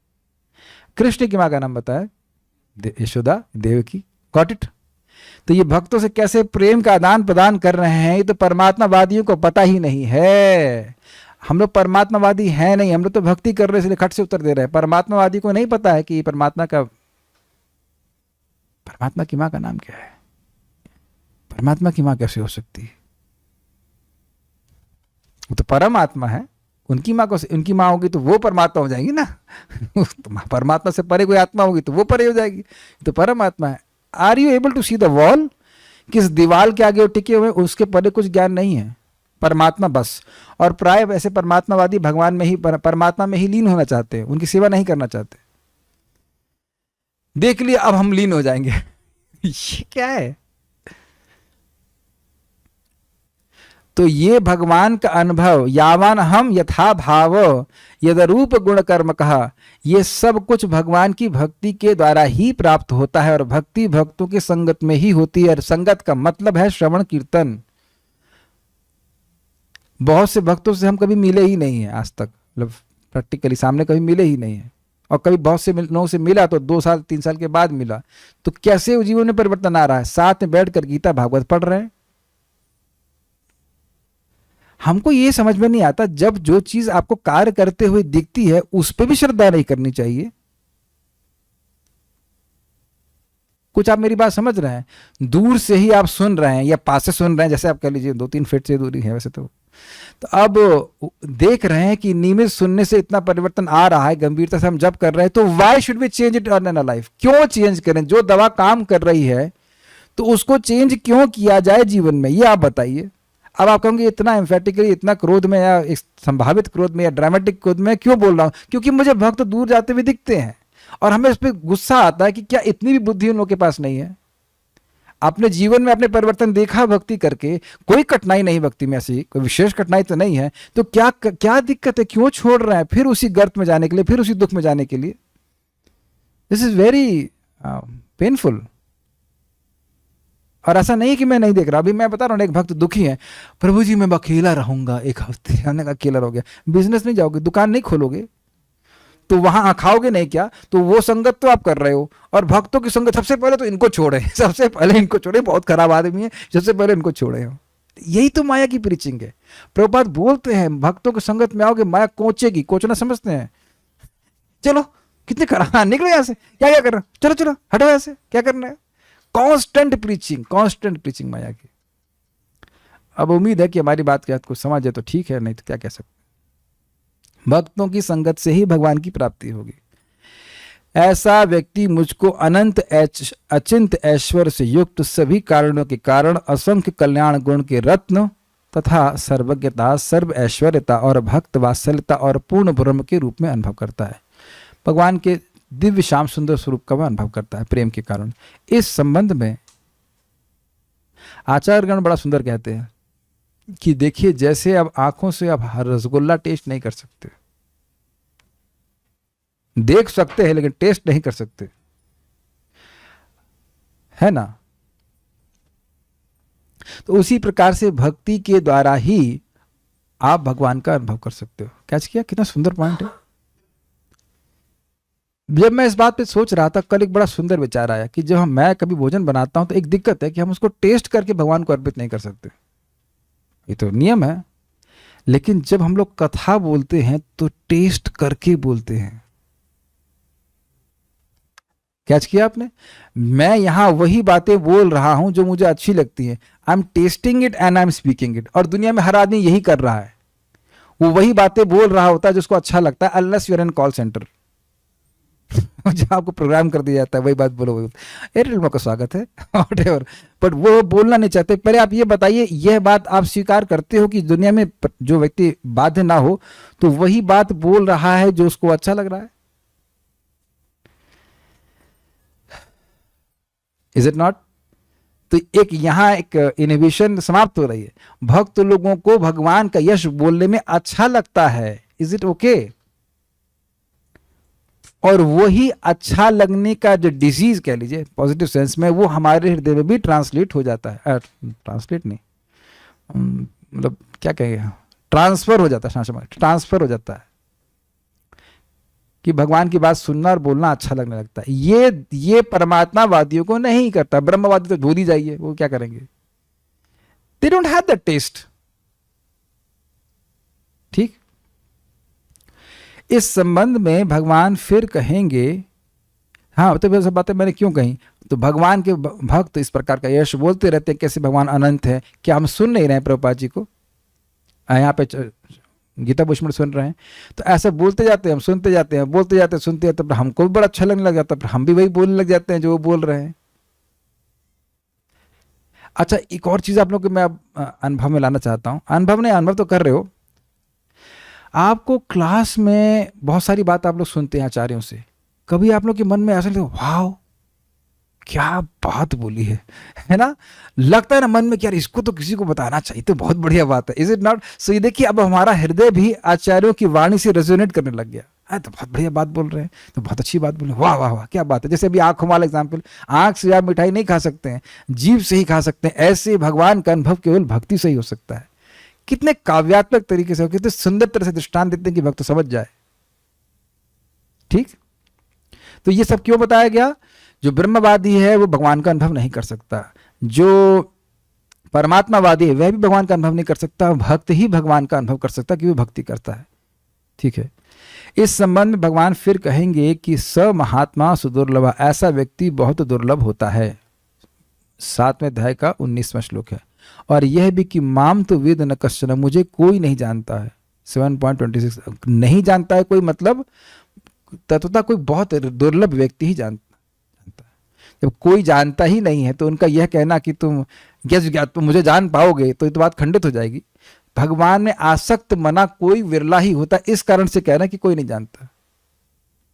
कृष्ण की माँ का नाम बताया, यशोदा देवकी। Got it. तो ये भक्तों से कैसे प्रेम का आदान प्रदान कर रहे हैं, ये तो परमात्मावादियों को पता ही नहीं है। हम लोग परमात्मावादी हैं नहीं, हम लोग तो भक्ति कर रहे हैं इसलिए खट से उत्तर दे रहे हैं। परमात्मावादी को नहीं पता है कि परमात्मा की माँ का नाम क्या है, परमात्मा की माँ कैसे हो सकती है। वो तो परमात्मा है, उनकी माँ होगी तो वो परमात्मा हो जाएंगी ना। परमात्मा से परे कोई आत्मा होगी तो वो परे हो जाएगी, तो परमात्मा है। Are you able to see the wall? किस दीवार के आगे वो टिके हुए, उसके परे कुछ ज्ञान नहीं है, परमात्मा बस। और प्राय वैसे परमात्मावादी भगवान में ही, परमात्मा में ही लीन होना चाहते हैं, उनकी सेवा नहीं करना चाहते। देख लिया, अब हम लीन हो जाएंगे। ये क्या है? तो ये भगवान का अनुभव, यावान हम यथा भाव यदरूप गुण कर्म कहा, ये सब कुछ भगवान की भक्ति के द्वारा ही प्राप्त होता है, और भक्ति भक्तों की संगत में ही होती है। और संगत का मतलब है श्रवण कीर्तन। बहुत से भक्तों से हम कभी मिले ही नहीं है आज तक, मतलब प्रैक्टिकली सामने कभी मिले ही नहीं है। और कभी बहुत से लोगों से मिला तो 2 साल 3 साल के बाद मिला, तो कैसे जीवन में परिवर्तन आ रहा है? साथ में बैठकर गीता भागवत पढ़ रहे हैं। हमको ये समझ में नहीं आता, जब जो चीज आपको कार्य करते हुए दिखती है उस पर भी श्रद्धा नहीं करनी चाहिए। कुछ आप मेरी बात समझ रहे हैं? दूर से ही आप सुन रहे हैं या पास से सुन रहे हैं, जैसे आप कह लीजिए 2-3 फीट से दूरी है वैसे तो अब देख रहे हैं कि नियमित सुनने से इतना परिवर्तन आ रहा है, गंभीरता से हम जब कर रहे हैं, तो why should we change it in a life? क्यों चेंज करें? जो दवा काम कर रही है तो उसको चेंज क्यों किया जाए जीवन में, ये आप बताइए। अब आप कहोगे इतना एम्फेटिकली, इतना क्रोध में या संभावित क्रोध में या ड्रामेटिक क्रोध में क्यों बोल रहा हूं? क्योंकि मुझे भक्त दूर जाते हुए दिखते हैं और हमें इस पर गुस्सा आता है कि क्या इतनी भी बुद्धि उन लोगों के पास नहीं है। आपने जीवन में अपने परिवर्तन देखा भक्ति करके, कोई कठिनाई नहीं भक्ति में, ऐसी कोई विशेष कठिनाई तो नहीं है, तो क्या दिक्कत है? क्यों छोड़ रहे हैं फिर उसी गर्त में जाने के लिए, फिर उसी दुख में जाने के लिए? This is very painful. और ऐसा नहीं कि मैं नहीं देख रहा, अभी मैं बता रहा हूँ, एक भक्त दुखी है, प्रभु जी मैं अकेला रहूंगा 1 हफ्ते। हमने कहा अकेला रहोगे, बिजनेस नहीं जाओगे, दुकान नहीं खोलोगे, तो वहां खाओगे नहीं क्या? तो वो संगत तो आप कर रहे हो। और भक्तों की संगत, सबसे पहले तो इनको छोड़े, सबसे पहले इनको छोड़े, बहुत खराब आदमी है, सबसे पहले इनको छोड़े हो। यही तो माया की प्रीचिंग है। प्रभुपाद बोलते हैं भक्तों की संगत में आओगे माया कोचेगी। कोचना समझते हैं? चलो कितने खराब, निकलो यहाँ से, क्या क्या कर रहे हो, चलो चलो हटो यहाँ से, क्या करना है? कांस्टेंट प्रीचिंग माया की। अब उम्मीद है कि हमारी बात के आपको समझ है तो ठीक है, नहीं तो क्या कह सकते। भक्तों की संगत से ही भगवान की प्राप्ति होगी। ऐसा व्यक्ति मुझको अनंत अचिंत ऐश्वर्य से युक्त, सभी कारणों के कारण, असंख्य कल्याण गुण के रत्न तथा सर्वज्ञता, सर्व ऐश्वर्यता और भक्त वात्सल्यता और पूर्ण ब्रह्म के रूप में अनुभव करता है। भगवान के दिव्य श्याम सुंदर स्वरूप का वह अनुभव करता है प्रेम के कारण। इस संबंध में आचार्यगण बड़ा सुंदर कहते हैं कि देखिए, जैसे अब आंखों से अब रसगुल्ला टेस्ट नहीं कर सकते, देख सकते हैं लेकिन टेस्ट नहीं कर सकते, है ना? तो उसी प्रकार से भक्ति के द्वारा ही आप भगवान का अनुभव कर सकते हो। कैच किया? कितना सुंदर पॉइंट है। जब मैं इस बात पे सोच रहा था, कल एक बड़ा सुंदर विचार आया कि जब मैं कभी भोजन बनाता हूं तो एक दिक्कत है कि हम उसको टेस्ट करके भगवान को अर्पित नहीं कर सकते, ये तो नियम है। लेकिन जब हम लोग कथा बोलते हैं तो टेस्ट करके बोलते हैं। कैच किया आपने? मैं यहां वही बातें बोल रहा हूं जो मुझे अच्छी लगती हैं। I am testing it and I am speaking it. और दुनिया में हर आदमी यही कर रहा है, वो वही बातें बोल रहा होता है जिसको अच्छा लगता है, unless you are in call centre. जहां आपको प्रोग्राम कर दिया जाता है वही बात बोलो, एयरटेल का स्वागत है, व्हाटएवर। बट वो बोलना नहीं चाहते। पहले आप ये बताइए, यह बात आप स्वीकार करते हो कि दुनिया में जो व्यक्ति बाध्य ना हो तो वही बात बोल रहा है जो उसको अच्छा लग रहा है? Is it not? तो एक यहां एक इनोवेशन समाप्त हो रही है। भक्त लोगों को भगवान का यश बोलने में अच्छा लगता है, इज इट ओके? और वही अच्छा लगने का जो डिजीज कह लीजिए पॉजिटिव सेंस में, वो हमारे हृदय में भी ट्रांसलेट हो जाता है। ट्रांसलेट नहीं, मतलब क्या कहेंगे, ट्रांसफर हो जाता है, ट्रांसफर हो जाता है। कि भगवान की बात सुनना और बोलना अच्छा लगने लगता है। ये परमात्मावादियों को नहीं करता। ब्रह्मवादी तो भूल ही जाइए, वो क्या करेंगे, they don't have that taste. ठीक, इस संबंध में भगवान फिर कहेंगे, हाँ तो वह सब बातें मैंने क्यों कही, तो भगवान के भक्त इस प्रकार का यश बोलते रहते हैं कैसे भगवान अनंत है। क्या हम सुन नहीं रहे हैं प्रभुपाद जी को? यहाँ पे गीता भूषण सुन रहे हैं, तो ऐसे बोलते जाते हैं, हम सुनते जाते हैं, बोलते जाते हैं, सुनते जाते हैं, हमको भी बड़ा अच्छा लगने लग जाता है, हम भी वही बोलने लग जाते हैं जो वो बोल रहे हैं। अच्छा, एक और चीज आप लोग को मैं अनुभव में लाना चाहता हूं। अनुभव तो कर रहे हो, आपको क्लास में बहुत सारी बात आप लोग सुनते हैं आचार्यों से, कभी आप लोग के मन में ऐसा लगता है वाह क्या बात बोली है ना? लगता है ना मन में कि यार इसको तो किसी को बताना चाहिए, तो बहुत बढ़िया बात है, इज इट नॉट? सो ये देखिए, अब हमारा हृदय भी आचार्यों की वाणी से रेजोनेट करने लग गया है, तो बहुत बढ़िया बात बोल रहे हैं, तो बहुत अच्छी बात बोल रहे हैं, वाह वाह वाह क्या बात है। जैसे अभी आंखों वाला एग्जाम्पल, आंख से आप मिठाई नहीं खा सकते हैं, जीभ से ही खा सकते हैं, ऐसे भगवान का अनुभव केवल भक्ति से ही हो सकता है। कितने काव्यात्मक तरीके से, कितने सुंदर तरह से दृष्टांत देते हैं कि भक्त समझ जाए। ठीक, तो ये सब क्यों बताया गया? जो ब्रह्मवादी है वो भगवान का अनुभव नहीं कर सकता, जो परमात्मावादी है वह भी भगवान का अनुभव नहीं कर सकता, भक्त ही भगवान का अनुभव कर सकता कि वो भक्ति करता है। ठीक है, इस संबंध में भगवान फिर कहेंगे कि स महात्मा सुदुर्लभ, ऐसा व्यक्ति बहुत दुर्लभ होता है। 7वें अध्याय का 19वां श्लोक है। और यह भी कि माम तो वेद न कश्चन, मुझे कोई नहीं जानता है। 7.26 नहीं जानता है कोई, मतलब तत्वता कोई बहुत दुर्लभ व्यक्ति ही जानता है। जब कोई जानता ही नहीं है तो उनका यह कहना कि तुम तुम मुझे जान पाओगे, तो ये तो बात खंडित हो जाएगी। भगवान ने आसक्त मना कोई विरला ही होता, इस कारण से कहना कि कोई नहीं जानता,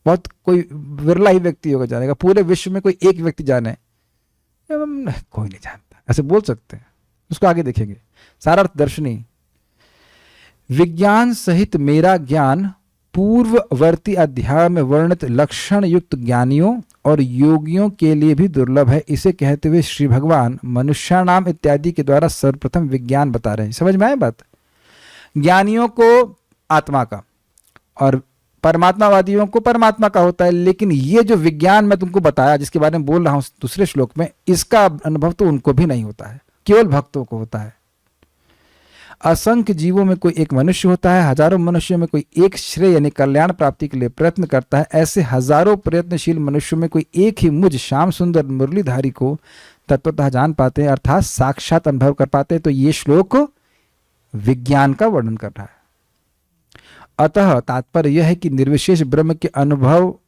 बहुत कोई विरला ही व्यक्ति होगा जानेगा। पूरे विश्व में कोई एक व्यक्ति जाने, कोई नहीं जानता, ऐसे बोल सकते हैं। उसको आगे देखेंगे। सारार्थ दर्शनी, विज्ञान सहित मेरा ज्ञान पूर्ववर्ती अध्याय में वर्णित लक्षण युक्त ज्ञानियों और योगियों के लिए भी दुर्लभ है। इसे कहते हुए श्री भगवान मनुष्याणाम इत्यादि के द्वारा सर्वप्रथम विज्ञान बता रहे हैं। समझ में आए बात? ज्ञानियों को आत्मा का और परमात्मावादियों को परमात्मा का होता है, लेकिन ये जो विज्ञान मैं तुमको बताया, जिसके बारे में बोल रहा हूं दूसरे श्लोक में, इसका अनुभव तो उनको भी नहीं होता है, केवल भक्तों को होता है। असंख्य जीवों में कोई एक मनुष्य होता है, हजारों मनुष्यों में कोई एक श्रेय यानी कल्याण प्राप्ति के लिए प्रयत्न करता है। ऐसे हजारों प्रयत्नशील मनुष्यों में कोई एक ही मुझ श्याम सुंदर मुरलीधारी को तत्वतः जान पाते हैं, अर्थात साक्षात अनुभव कर पाते हैं। तो ये श्लोक विज्ञान का वर्णन कर रहा है। अतः तात्पर्य यह है कि निर्विशेष ब्रह्म के अनुभव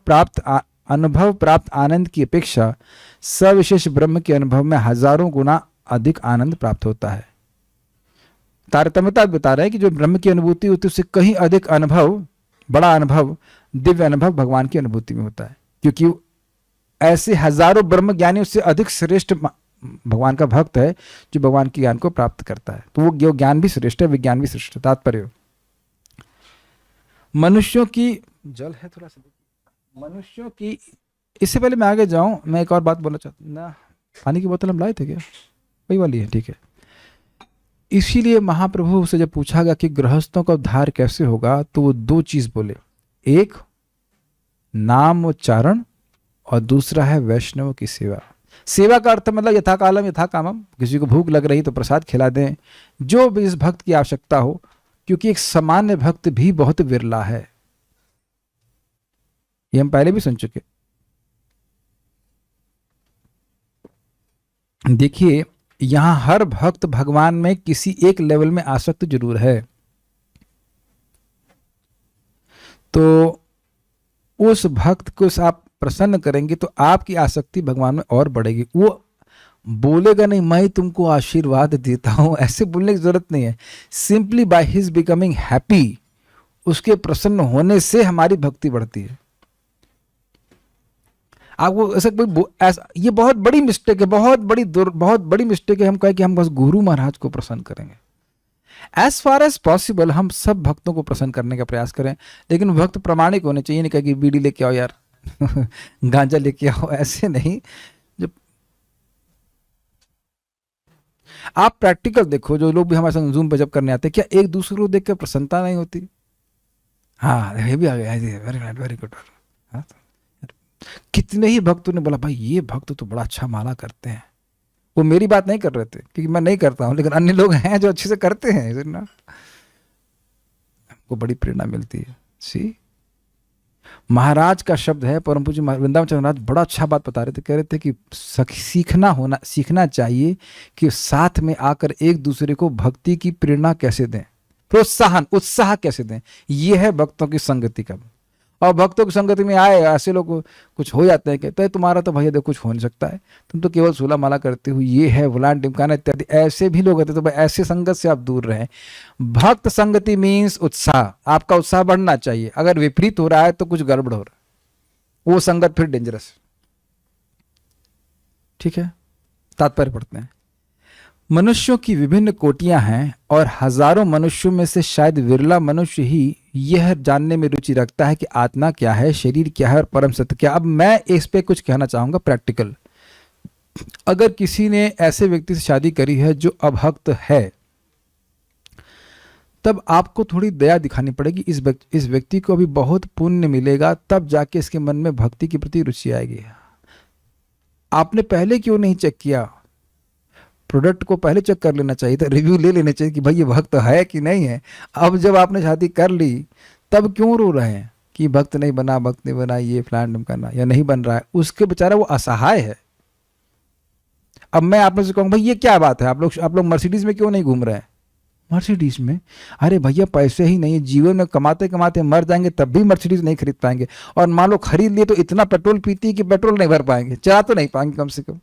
प्राप्त आनंद की अपेक्षा सविशेष ब्रह्म के अनुभव में हजारों गुना अधिक आनंद प्राप्त होता है। तारतम्यता बता रहे हैं कि जो ब्रह्म की अनुभूति होती है उससे कहीं अधिक अनुभव, बड़ा अनुभव, दिव्य अनुभव भगवान की अनुभूति में होता है, क्योंकि ऐसे हजारों ब्रह्म ज्ञानियों से अधिक श्रेष्ठ भगवान का भक्त है जो भगवान के ज्ञान को प्राप्त करता है। तो वो ज्ञान भी श्रेष्ठ है, विज्ञान भी श्रेष्ठ। तात्पर्य मनुष्यों की जल है थोड़ा सा, मनुष्यों की, इससे पहले मैं आगे जाऊं, मैं एक और बात बोलना चाहता हूं ना। पानी की बोतल हम लाए थे क्या? वही वाली है, ठीक है। इसीलिए महाप्रभु से जब पूछा गया कि गृहस्थों का उद्धार कैसे होगा, तो वो दो चीज बोले, एक नाम उच्चारण और दूसरा है वैष्णव की सेवा। सेवा का अर्थ मतलब यथा कालम यथा कामम, किसी को भूख लग रही तो प्रसाद खिला दें, जो भी इस भक्त की आवश्यकता हो, क्योंकि एक सामान्य भक्त भी बहुत विरला है। ये हम पहले भी सुन चुके। देखिए यहां हर भक्त भगवान में किसी एक लेवल में आसक्त जरूर है, तो उस भक्त को आप प्रसन्न करेंगे तो आपकी आसक्ति भगवान में और बढ़ेगी। वो बोलेगा नहीं मैं तुमको आशीर्वाद देता हूं, ऐसे बोलने की जरूरत नहीं है। Simply by his becoming happy, उसके प्रसन्न होने से हमारी भक्ति बढ़ती है। आपको ऐसा कोई ऐसा, ये बहुत बड़ी मिस्टेक है, बहुत बड़ी मिस्टेक है हम कहें कि हम बस गुरु महाराज को प्रसन्न करेंगे। एज फार एज पॉसिबल हम सब भक्तों को प्रसन्न करने का प्रयास करें, लेकिन भक्त प्रामाणिक होने चाहिए। नहीं कहे कि बीड़ी लेके आओ यार गांजा लेके आओ, ऐसे नहीं। जब आप प्रैक्टिकल देखो, जो लोग भी हमारे संग जूम पे जब करने आते हैं, क्या एक दूसरे को देख कर प्रसन्नता नहीं होती? हाँ ये भी आ गया, वेरी गुड वेरी गुड। हाँ, कितने ही भक्तों ने बोला भाई ये भक्त तो बड़ा अच्छा माला करते हैं। वो मेरी बात नहीं कर रहे थे क्योंकि मैं नहीं करता हूँ, लेकिन अन्य लोग हैं जो अच्छे से करते हैं ना, हमको बड़ी प्रेरणा मिलती है। सी महाराज का शब्द है, परम पूज्य वृंदावन चंद्र महाराज बड़ा अच्छा बात बता रहे थे, कह रहे थे कि सीखना चाहिए कि साथ में आकर एक दूसरे को भक्ति की प्रेरणा कैसे दें, प्रोत्साहन उत्साह कैसे दें। ये है भक्तों की संगति का। और भक्तों की संगति में आए ऐसे लोग कुछ हो जाते हैं, कहते हैं तुम्हारा तो भैया देखो कुछ हो नहीं सकता है, तुम तो केवल 16 माला करते हो, ये है वलान टिमकाना इत्यादि, ऐसे भी लोग होते हैं। तो भाई ऐसे संगत से आप दूर रहें। भक्त संगति मीन्स उत्साह, आपका उत्साह बढ़ना चाहिए। अगर विपरीत हो रहा है तो कुछ गड़बड़ हो रहा है, वो संगत फिर डेंजरस। ठीक है, तात्पर्य पढ़ते हैं। मनुष्यों की विभिन्न कोटियां हैं और हजारों मनुष्यों में से शायद विरला मनुष्य ही यह जानने में रुचि रखता है कि आत्मा क्या है, शरीर क्या है और परम सत्य क्या। अब मैं इस पे कुछ कहना चाहूंगा प्रैक्टिकल। अगर किसी ने ऐसे व्यक्ति से शादी करी है जो अभक्त है, तब आपको थोड़ी दया दिखानी पड़ेगी। इस व्यक्ति को अभी बहुत पुण्य मिलेगा, तब जाके इसके मन में भक्ति के प्रति रुचि आएगी। आपने पहले क्यों नहीं चेक किया? प्रोडक्ट को पहले चेक कर लेना चाहिए था, रिव्यू ले लेना चाहिए कि भाई ये भक्त है कि नहीं है। अब जब आपने शादी कर ली तब क्यों रो रहे हैं कि भक्त नहीं बना, ये फ्लैंड करना या नहीं बन रहा है। उसके बेचारा वो असहाय है। अब मैं आप लोग से कहूँगा भाई ये क्या बात है, आप लोग मर्सिडीज में क्यों नहीं घूम रहे हैं? मर्सिडीज में? अरे भैया पैसे ही नहीं है, जीवन में कमाते कमाते मर जाएंगे तब भी मर्सिडीज नहीं खरीद पाएंगे। और मान लो खरीद लिए तो इतना पेट्रोल पीती है कि पेट्रोल नहीं भर पाएंगे, चला तो नहीं पाएंगे कम से कम।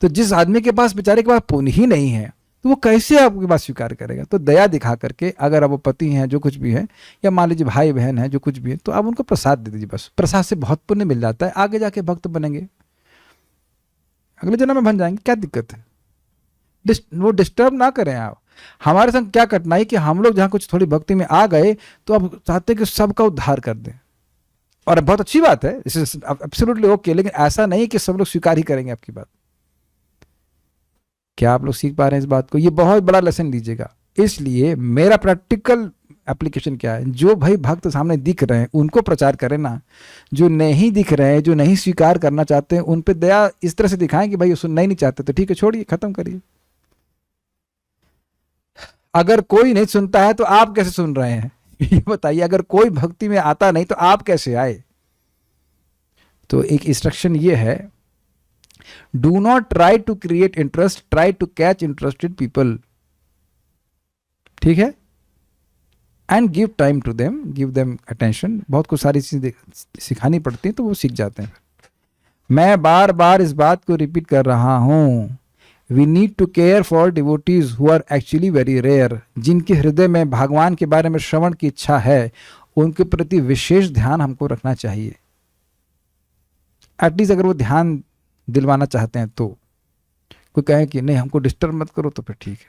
तो जिस आदमी के पास बेचारे के पास पुण्य ही नहीं है तो वो कैसे आपकी बात स्वीकार करेगा? तो दया दिखा करके, अगर आप वो पति हैं जो कुछ भी है, या मान लीजिए भाई बहन है जो कुछ भी है, तो आप उनको प्रसाद दे दीजिए। बस प्रसाद से बहुत पुण्य मिल जाता है, आगे जाके भक्त बनेंगे, अगले जन्म में बन जाएंगे। क्या दिक्कत है? वो डिस्टर्ब ना करें आप। हमारे संग क्या कठिनाई कि हम लोग जहाँ कुछ थोड़ी भक्ति में आ गए तो अब चाहते हैं कि सबका उद्धार कर दें। और बहुत अच्छी बात है, एब्सोल्युटली ओके, लेकिन ऐसा नहीं कि सब लोग स्वीकार ही करेंगे आपकी बात। क्या आप लोग सीख पा रहे हैं इस बात को? ये बहुत बड़ा लेसन लीजिएगा। इसलिए मेरा प्रैक्टिकल एप्लीकेशन क्या है, जो भाई भक्त सामने दिख रहे हैं उनको प्रचार करें ना, जो नहीं दिख रहे हैं, जो नहीं स्वीकार करना चाहते हैं, उन पे दया इस तरह से दिखाएं कि भाई सुनना ही नहीं चाहते तो ठीक है, छोड़िए, खत्म करिए। अगर कोई नहीं सुनता है तो आप कैसे सुन रहे हैं ये बताइए। अगर कोई भक्ति में आता नहीं तो आप कैसे आए? तो एक इंस्ट्रक्शन ये है, do not try to create interest, try to catch interested people. ठीक है? And give time to them, give them attention. बहुत कुछ सारी चीजें सिखानी पड़ती हैं तो वो सीख जाते हैं। मैं बार बार इस बात को रिपीट कर रहा हूं, we need to care for devotees who are actually very rare. जिनके हृदय में भगवान के बारे में श्रवण की इच्छा है, उनके प्रति विशेष ध्यान हमको रखना चाहिए। एटलीस्ट अगर वो ध्यान दिलवाना चाहते हैं तो। कोई कहे कि नहीं हमको डिस्टर्ब मत करो तो फिर ठीक है,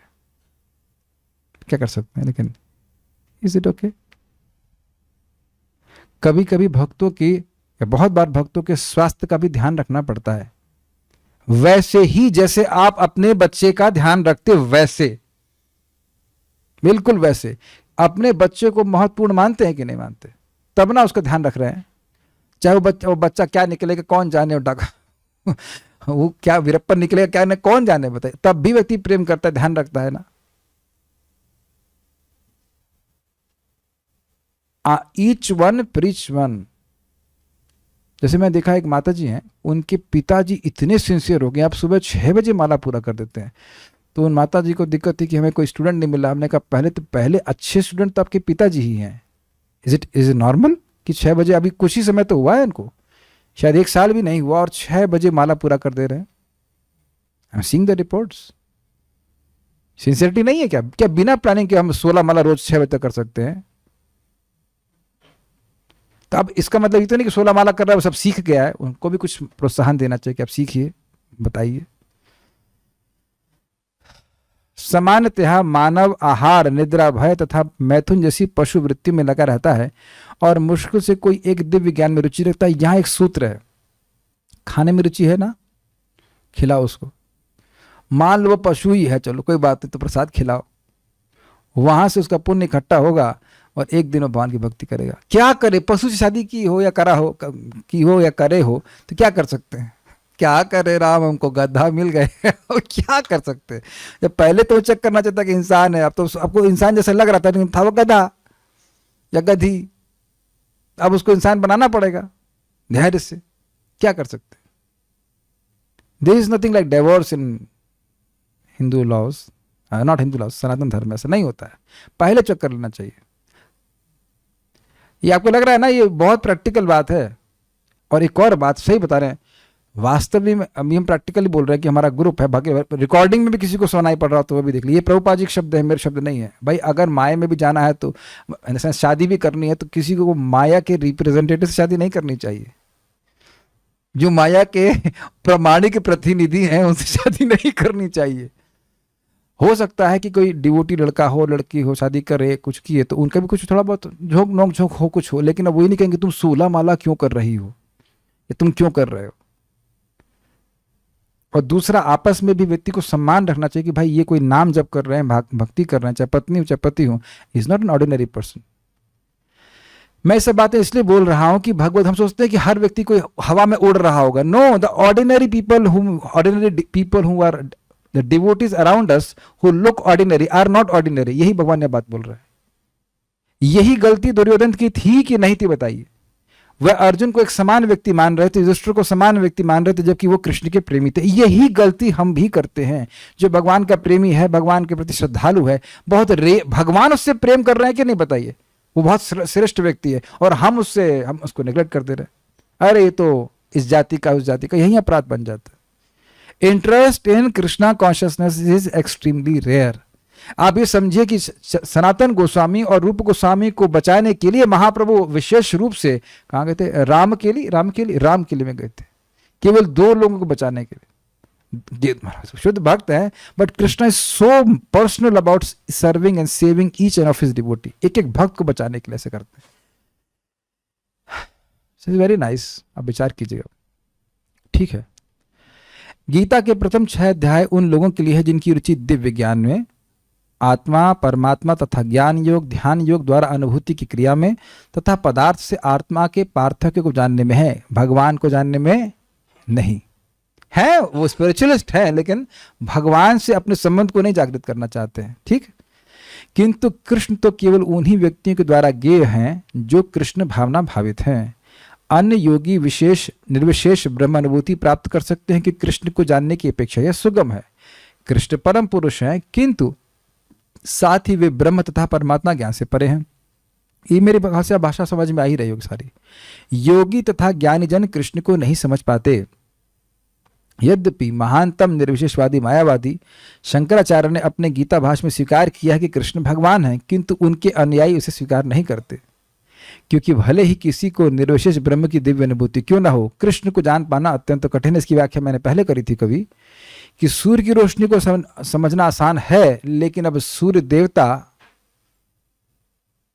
क्या कर सकते हैं। लेकिन इज इट ओके? कभी कभी भक्तों की, या बहुत बार भक्तों के स्वास्थ्य का भी ध्यान रखना पड़ता है, वैसे ही जैसे आप अपने बच्चे का ध्यान रखते, वैसे, बिल्कुल वैसे। अपने बच्चे को महत्वपूर्ण मानते हैं कि नहीं मानते? तब ना उसका ध्यान रख रहे हैं। चाहे वो बच्चा क्या निकलेगा कौन जाने, वो क्या वीरप्पन निकलेगा क्या नहीं कौन जाने, बताए। तब भी व्यक्ति प्रेम करता है, ध्यान रखता है ना। Each one preach one. जैसे मैं देखा एक माता जी हैं, उनके पिताजी इतने सिंसियर हो गए, आप सुबह 6 बजे माला पूरा कर देते हैं। तो उन माता जी को दिक्कत थी कि हमें कोई स्टूडेंट नहीं मिला। हमने कहा पहले अच्छे स्टूडेंट तो आपके पिताजी ही हैं। इज इट नॉर्मल कि 6 बजे, अभी कुछ ही समय तो हुआ है इनको, शायद 1 साल भी नहीं हुआ और 6 बजे माला पूरा कर दे रहे हैं। I am seeing the reports. Sincerity नहीं है क्या? क्या बिना प्लानिंग के हम 16 माला रोज 6 बजे तक कर सकते हैं? तो अब इसका मतलब ये तो नहीं कि 16 माला कर रहा है वो सब सीख गया है। उनको भी कुछ प्रोत्साहन देना चाहिए कि आप सीखिए, बताइए। सामान्यतः मानव आहार, निद्रा, भय तथा मैथुन जैसी पशु वृत्ति में लगा रहता है और मुश्किल से कोई एक दिव्य ज्ञान में रुचि रखता है। यहां एक सूत्र है, खाने में रुचि है ना, खिलाओ उसको। मान लो वो पशु ही है, चलो कोई बात नहीं, तो प्रसाद खिलाओ, वहां से उसका पुण्य इकट्ठा होगा। और एक दिन वो भगवान की भक्ति करेगा। क्या करे, पशु से शादी की हो या करा हो, की हो या करे हो, तो क्या कर सकते हैं? क्या करे राम, हमको गधा मिल गए और क्या कर सकते हैं? जब पहले तो चेक करना चाहता कि इंसान है, अब तो आपको इंसान जैसा लग रहा था, लेकिन था वो गधा या गधी। अब उसको इंसान बनाना पड़ेगा धैर्य से। क्या कर सकते हैं? There is nothing like divorce in Hindu laws, not Hindu laws, Sanatan Dharma में ऐसा नहीं होता है। पहले चेक कर लेना चाहिए। ये आपको लग रहा है ना, ये बहुत प्रैक्टिकल बात है। और एक और बात सही बता रहे हैं, वास्तव में हम प्रैक्टिकली बोल रहे हैं कि हमारा ग्रुप है, बाकी रिकॉर्डिंग में भी किसी को सुनाई पड़ रहा हो तो वो भी देख लीजिए। ये प्रभुपाद जी के शब्द है, मेरे शब्द नहीं है भाई। अगर माया में भी जाना है तो शादी भी करनी है तो किसी को माया के रिप्रेजेंटेटिव से शादी नहीं करनी चाहिए। जो माया के प्रमाणिक प्रतिनिधि हैं उनसे शादी नहीं करनी चाहिए। हो सकता है कि कोई डिवोटी लड़का हो, लड़की हो, शादी करे, कुछ किए तो उनका भी कुछ थोड़ा बहुत झोंक नोक झोंक हो, कुछ हो, लेकिन अब वही नहीं कहेंगे तुम 16 माला क्यों कर रही हो, या तुम क्यों कर रहे हो। और दूसरा, आपस में भी व्यक्ति को सम्मान रखना चाहिए कि भाई ये कोई नाम जप कर रहे हैं, भक्ति कर रहे हैं, चाहे पत्नी हो चाहे पति हो, is not an ordinary person. मैं सब बातें इसलिए बोल रहा हूं कि भगवत, हम सोचते हैं कि हर व्यक्ति कोई हवा में उड़ रहा होगा। No, the ordinary people who are the devotees around us who look ordinary are not ordinary. यही भगवान ने बात बोल रहा है। यही गलती दुर्योधन की थी कि नहीं थी, बताइए। वह अर्जुन को एक समान व्यक्ति मान रहे थे, युधिष्ठिर को समान व्यक्ति मान रहे थे, जबकि वो कृष्ण के प्रेमी थे। यही गलती हम भी करते हैं। जो भगवान का प्रेमी है, भगवान के प्रति श्रद्धालु है, बहुत भगवान उससे प्रेम कर रहे हैं कि नहीं, बताइए। वो बहुत श्रेष्ठ व्यक्ति है और हम उसको नेग्लेक्ट कर दे रहे हैं। अरे ये तो इस जाति का, उस जाति का, यही अपराध बन जाता है। Interest in Krishna consciousness is extremely rare. आप ये समझिए कि सनातन गोस्वामी और रूप गोस्वामी को बचाने के लिए महाप्रभु विशेष रूप से कहाँ गए थे? रामकेली में गए थे, केवल 2 लोगों को बचाने के लिए। शुद्ध भक्त है, but Krishna is so personal about serving and saving each end of his devotee. एक एक भक्त को बचाने के लिए ऐसे करते हैं। वेरी नाइस, आप विचार कीजिएगा। ठीक है, गीता के प्रथम 6 अध्याय उन लोगों के लिए है जिनकी रुचि दिव्य ज्ञान में, आत्मा, परमात्मा तथा ज्ञान योग, ध्यान योग द्वारा अनुभूति की क्रिया में तथा पदार्थ से आत्मा के पार्थक्य को जानने में है, भगवान को जानने में नहीं है। वो स्पिरिचुअलिस्ट है, लेकिन भगवान से अपने संबंध को नहीं जागृत करना चाहते हैं। ठीक, किंतु कृष्ण तो केवल उन्हीं व्यक्तियों के द्वारा ज्ञेय हैं जो कृष्ण भावना भावित हैं। अन्य योगी विशेष निर्विशेष ब्रह्म अनुभूति प्राप्त कर सकते हैं कि कृष्ण को जानने की अपेक्षा यह सुगम है। कृष्ण परम पुरुष हैं, किंतु साथ ही वे ब्रह्म तथा परमात्मा ज्ञान से परे हैं। ये मेरी भाषा समझ में आ ही रही होगी सारी। योगी तथा ज्ञानी जन कृष्ण को नहीं समझ पाते। यद्यपि महानतम निर्विशेषवादी मायावादी शंकराचार्य ने अपने गीता भाष्य में स्वीकार किया है कि कृष्ण भगवान हैं, किंतु उनके अनुयायी उसे स्वीकार नहीं करते, क्योंकि भले ही किसी को निर्विशेष ब्रह्म की दिव्य अनुभूति क्यों न हो, कृष्ण को जान पाना अत्यंत कठिन है। इसकी व्याख्या मैंने पहले करी थी कभी, कि सूर्य की रोशनी को समझना आसान है, लेकिन अब सूर्य देवता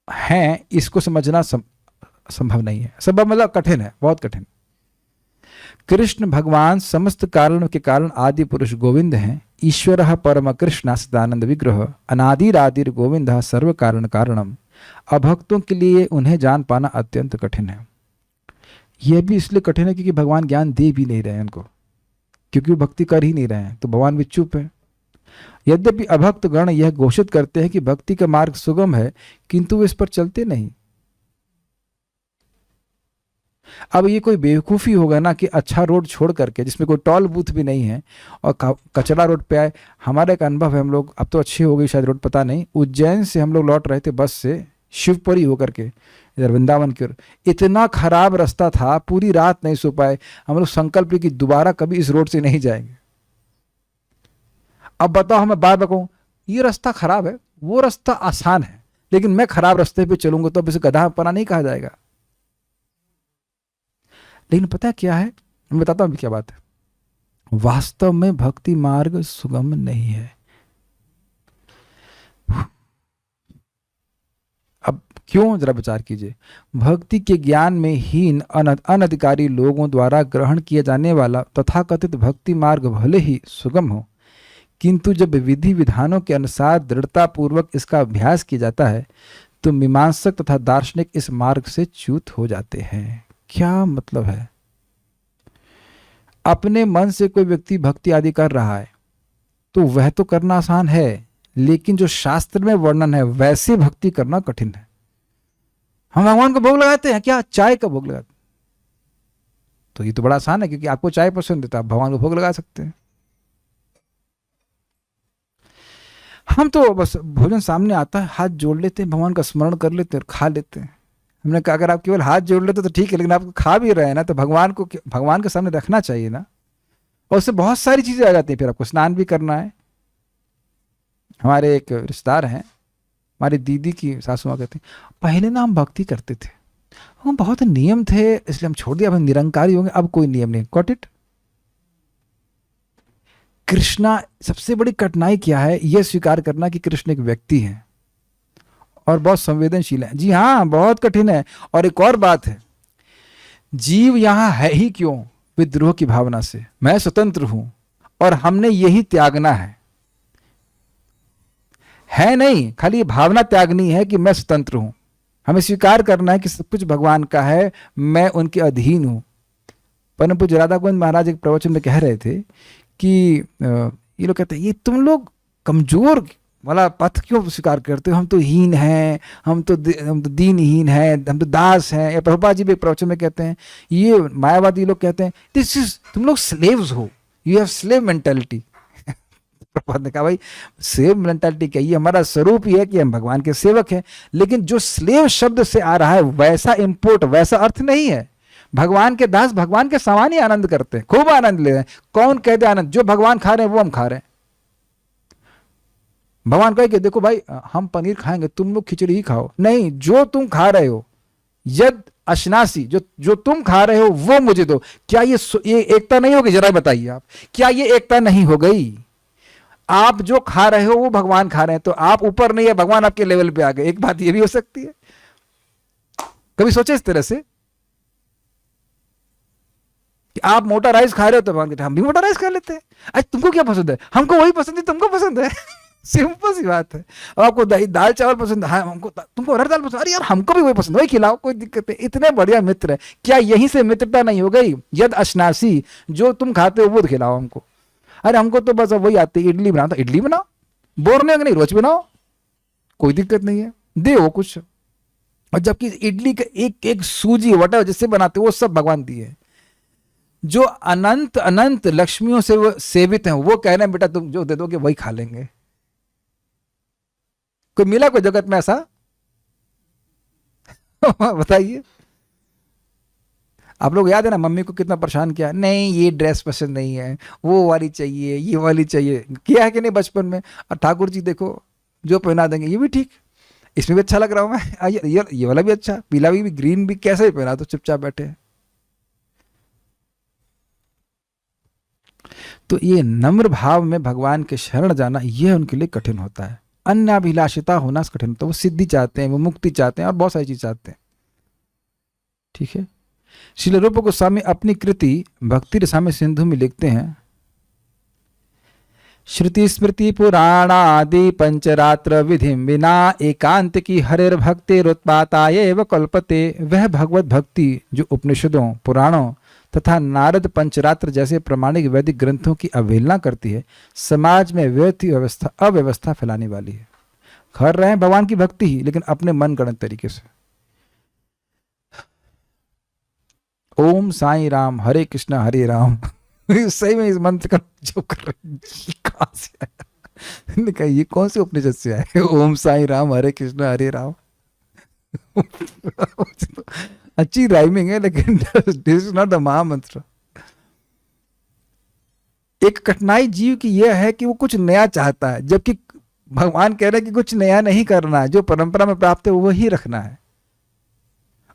हैं, इसको समझना संभव नहीं है। संभव मतलब कठिन है, बहुत कठिन। कृष्ण भगवान समस्त कारणों के कारण आदि पुरुष गोविंद हैं। ईश्वर परम कृष्ण सदानंद विग्रह अनादिरादिर गोविंद सर्व कारण कारणम। अभक्तों के लिए उन्हें जान पाना अत्यंत कठिन है। यह भी इसलिए कठिन है क्योंकि भगवान ज्ञान दे भी नहीं रहे हैं उनको, क्योंकि वो भक्ति कर ही नहीं रहे हैं, तो भगवान भी चुप है। यद्यपि अभक्त गण यह घोषित करते हैं कि भक्ति का मार्ग सुगम है, किंतु वे इस पर चलते नहीं। अब ये कोई बेवकूफ़ी होगा ना कि अच्छा रोड छोड़ करके, जिसमें कोई टॉल बूथ भी नहीं है, और कचरा रोड पे आए। हमारा एक अनुभव है, हम लोग, अब तो अच्छी हो गई शायद रोड, पता नहीं, उज्जैन से हम लोग लौट रहे थे बस से, शिवपुरी होकर के इधर वृंदावन की ओर। इतना खराब रास्ता था, पूरी रात नहीं सो पाए। हम लोग संकल्प कि दोबारा कभी इस रोड से नहीं जाएंगे। अब बताओ, हमें बार बार कहूँ ये रास्ता खराब है, वो रास्ता आसान है, लेकिन मैं खराब रास्ते पे चलूंगा तो अब इसे गधा-पना नहीं कहा जाएगा। लेकिन पता है क्या है, मैं बताता हूं क्या बात है। वास्तव में भक्ति मार्ग सुगम नहीं है। अब क्यों, जरा विचार कीजिए। भक्ति के ज्ञान में हीन अनधिकारी लोगों द्वारा ग्रहण किया जाने वाला तथाकथित भक्ति मार्ग भले ही सुगम हो, किंतु जब विधि विधानों के अनुसार दृढ़ता पूर्वक इसका अभ्यास किया जाता है तो मीमांसक तथा दार्शनिक इस मार्ग से च्युत हो जाते हैं। क्या मतलब है? अपने मन से कोई व्यक्ति भक्ति आदि कर रहा है तो वह तो करना आसान है, लेकिन जो शास्त्र में वर्णन है वैसे भक्ति करना कठिन है। हम भगवान को भोग लगाते हैं, क्या चाय का भोग लगाते हैं? तो ये तो बड़ा आसान है, क्योंकि आपको चाय पसंद है तो आप भगवान को भोग लगा सकते हैं। हम तो बस भोजन सामने आता है, हाथ जोड़ लेते हैं, भगवान का स्मरण कर लेते हैं और खा लेते हैं। हमने कहा अगर आप केवल हाथ जोड़ लेते तो ठीक है, लेकिन आप खा भी रहे हैं ना, तो भगवान को भगवान के सामने रखना चाहिए ना। और उससे बहुत सारी चीजें आ जाती हैं। फिर आपको स्नान भी करना है। हमारे एक रिश्तेदार हैं, हमारी दीदी की सासू माँ कहती पहले ना हम भक्ति करते थे, हम बहुत नियम थे इसलिए हम छोड़ दिया, अब हम निरंकारी होंगे, अब कोई नियम नहीं। Got it? कृष्णा, सबसे बड़ी कठिनाई क्या है? यह स्वीकार करना कि कृष्ण एक व्यक्ति है और बहुत संवेदनशील है। जी हाँ, बहुत कठिन है। और एक और बात है, जीव यहां है ही क्यों? विद्रोह की भावना से। मैं स्वतंत्र हूं और हमने यही त्यागना है नहीं, खाली ये भावना त्यागनी है कि मैं स्वतंत्र हूं। हमें स्वीकार करना है कि सब कुछ भगवान का है, मैं उनके अधीन हूं। परम पूज्य राधा गोविंद महाराज एक प्रवचन में कह रहे थे कि ये लोग कहते हैं ये तुम लोग कमजोर वाला पथ क्यों स्वीकार करते हो? हम तो हीन हैं, हम तो दीनहीन हैं, हम तो दास हैं। या प्रभुपाद जी भी एक प्रवचन में कहते हैं, ये मायावादी लोग कहते हैं दिस इज, तुम लोग स्लेव्स हो, you have slave mentality. Prabhupada ने कहा भाई स्लेव मेंटालिटी क्या, ये हमारा स्वरूप ही है कि हम भगवान के सेवक हैं। लेकिन जो स्लेव शब्द से आ रहा है वैसा इंपोर्ट, वैसा अर्थ नहीं है। भगवान के दास भगवान के समान ही आनंद करते हैं, खूब आनंद ले रहे हैं। कौन कहते आनंद? जो भगवान खा रहे हैं वो हम खा रहे हैं। भगवान कहे कि देखो भाई हम पनीर खाएंगे, तुम लोग खिचड़ी ही खाओ। नहीं, जो तुम खा रहे हो, यद अशनासी, जो तुम खा रहे हो वो मुझे दो। क्या ये एकता नहीं होगी? जरा बताइए आप, क्या ये एकता नहीं हो गई? आप जो खा रहे हो वो भगवान खा रहे हैं, तो आप ऊपर नहीं है, भगवान आपके लेवल पे आ गए। एक बात ये भी हो सकती है। कभी सोचे इस तरह से कि आप मोटा राइस खा रहे हो तो भगवान कहते हैं हम भी मोटा राइस खा लेते हैं। अच्छा तुमको क्या पसंद है? हमको वही पसंद है, तुमको पसंद है। सिंपल सी बात है। और आपको दाल चावल पसंद है, हमको तुमको अरहर दाल पसंद, अरे यार हमको भी वही पसंद है, वही खिलाओ, कोई दिक्कत नहीं। इतने बढ़िया मित्र है। क्या यहीं से मित्रता नहीं हो गई? यद अशनासी, जो तुम खाते हो वो खिलाओ हमको। अरे हमको तो बस वही आती है, इडली बनाओ तो इडली बनाओ, बोर नहीं होगा, नहीं रोज बनाओ, कोई दिक्कत नहीं है, दे वो कुछ। और जबकि इडली का एक एक सूजी वटा जिससे बनाते वो सब भगवान दिए। जो अनंत अनंत लक्ष्मियों से वो सेवित हैं, वो कह रहे हैं बेटा तुम जो दे दोगे वही खा लेंगे। कोई मिला कोई जगत में ऐसा? बताइए। आप लोग याद है ना मम्मी को कितना परेशान किया, नहीं ये ड्रेस पसंद नहीं है, वो वाली चाहिए, ये वाली चाहिए, किया है कि नहीं बचपन में? और ठाकुर जी देखो जो पहना देंगे, ये भी ठीक, इसमें भी अच्छा लग रहा हूं मैं, ये वाला भी अच्छा, पीला भी ग्रीन भी, कैसे भी पहना तो चुपचाप बैठे। तो ये नम्र भाव में भगवान के शरण जाना, यह उनके लिए कठिन होता है। अन्याभिलाषिता होना कठिन होता है। वो सिद्धि चाहते हैं, वो मुक्ति चाहते हैं और बहुत सारी चीज चाहते हैं। ठीक है। श्रील रूप गोस्वामी अपनी कृति भक्ति रसामृत सिंधु में लिखते हैं, श्रुति स्मृति पुराणादि पंचरात्र विधि बिना एकांत की हरिर भक्ति रुत्पाताय एव कल्पते। वह भगवत भक्ति जो उपनिषदों, पुराणों तथा नारद पंचरात्र जैसे प्रमाणिक वैदिक ग्रंथों की अवहेलना करती है, समाज में अव्यवस्था फैलाने वाली है। कर रहे हैं भगवान की भक्ति ही, लेकिन अपने मन गणत तरीके से। ओम साई राम, हरे कृष्णा हरे राम। सही में इस मंत्र का जो कर रहे कहां से आया? कहा ये कौन से उपनिषद से आए? ओम साई राम हरे कृष्णा हरे राम। अच्छी राइमिंग है, लेकिन दिस इज नॉट द महामंत्र। एक कठिनाई जीव की यह है कि वो कुछ नया चाहता है, जबकि भगवान कह रहे हैं कि कुछ नया नहीं करना है, जो परंपरा में प्राप्त है वही रखना है।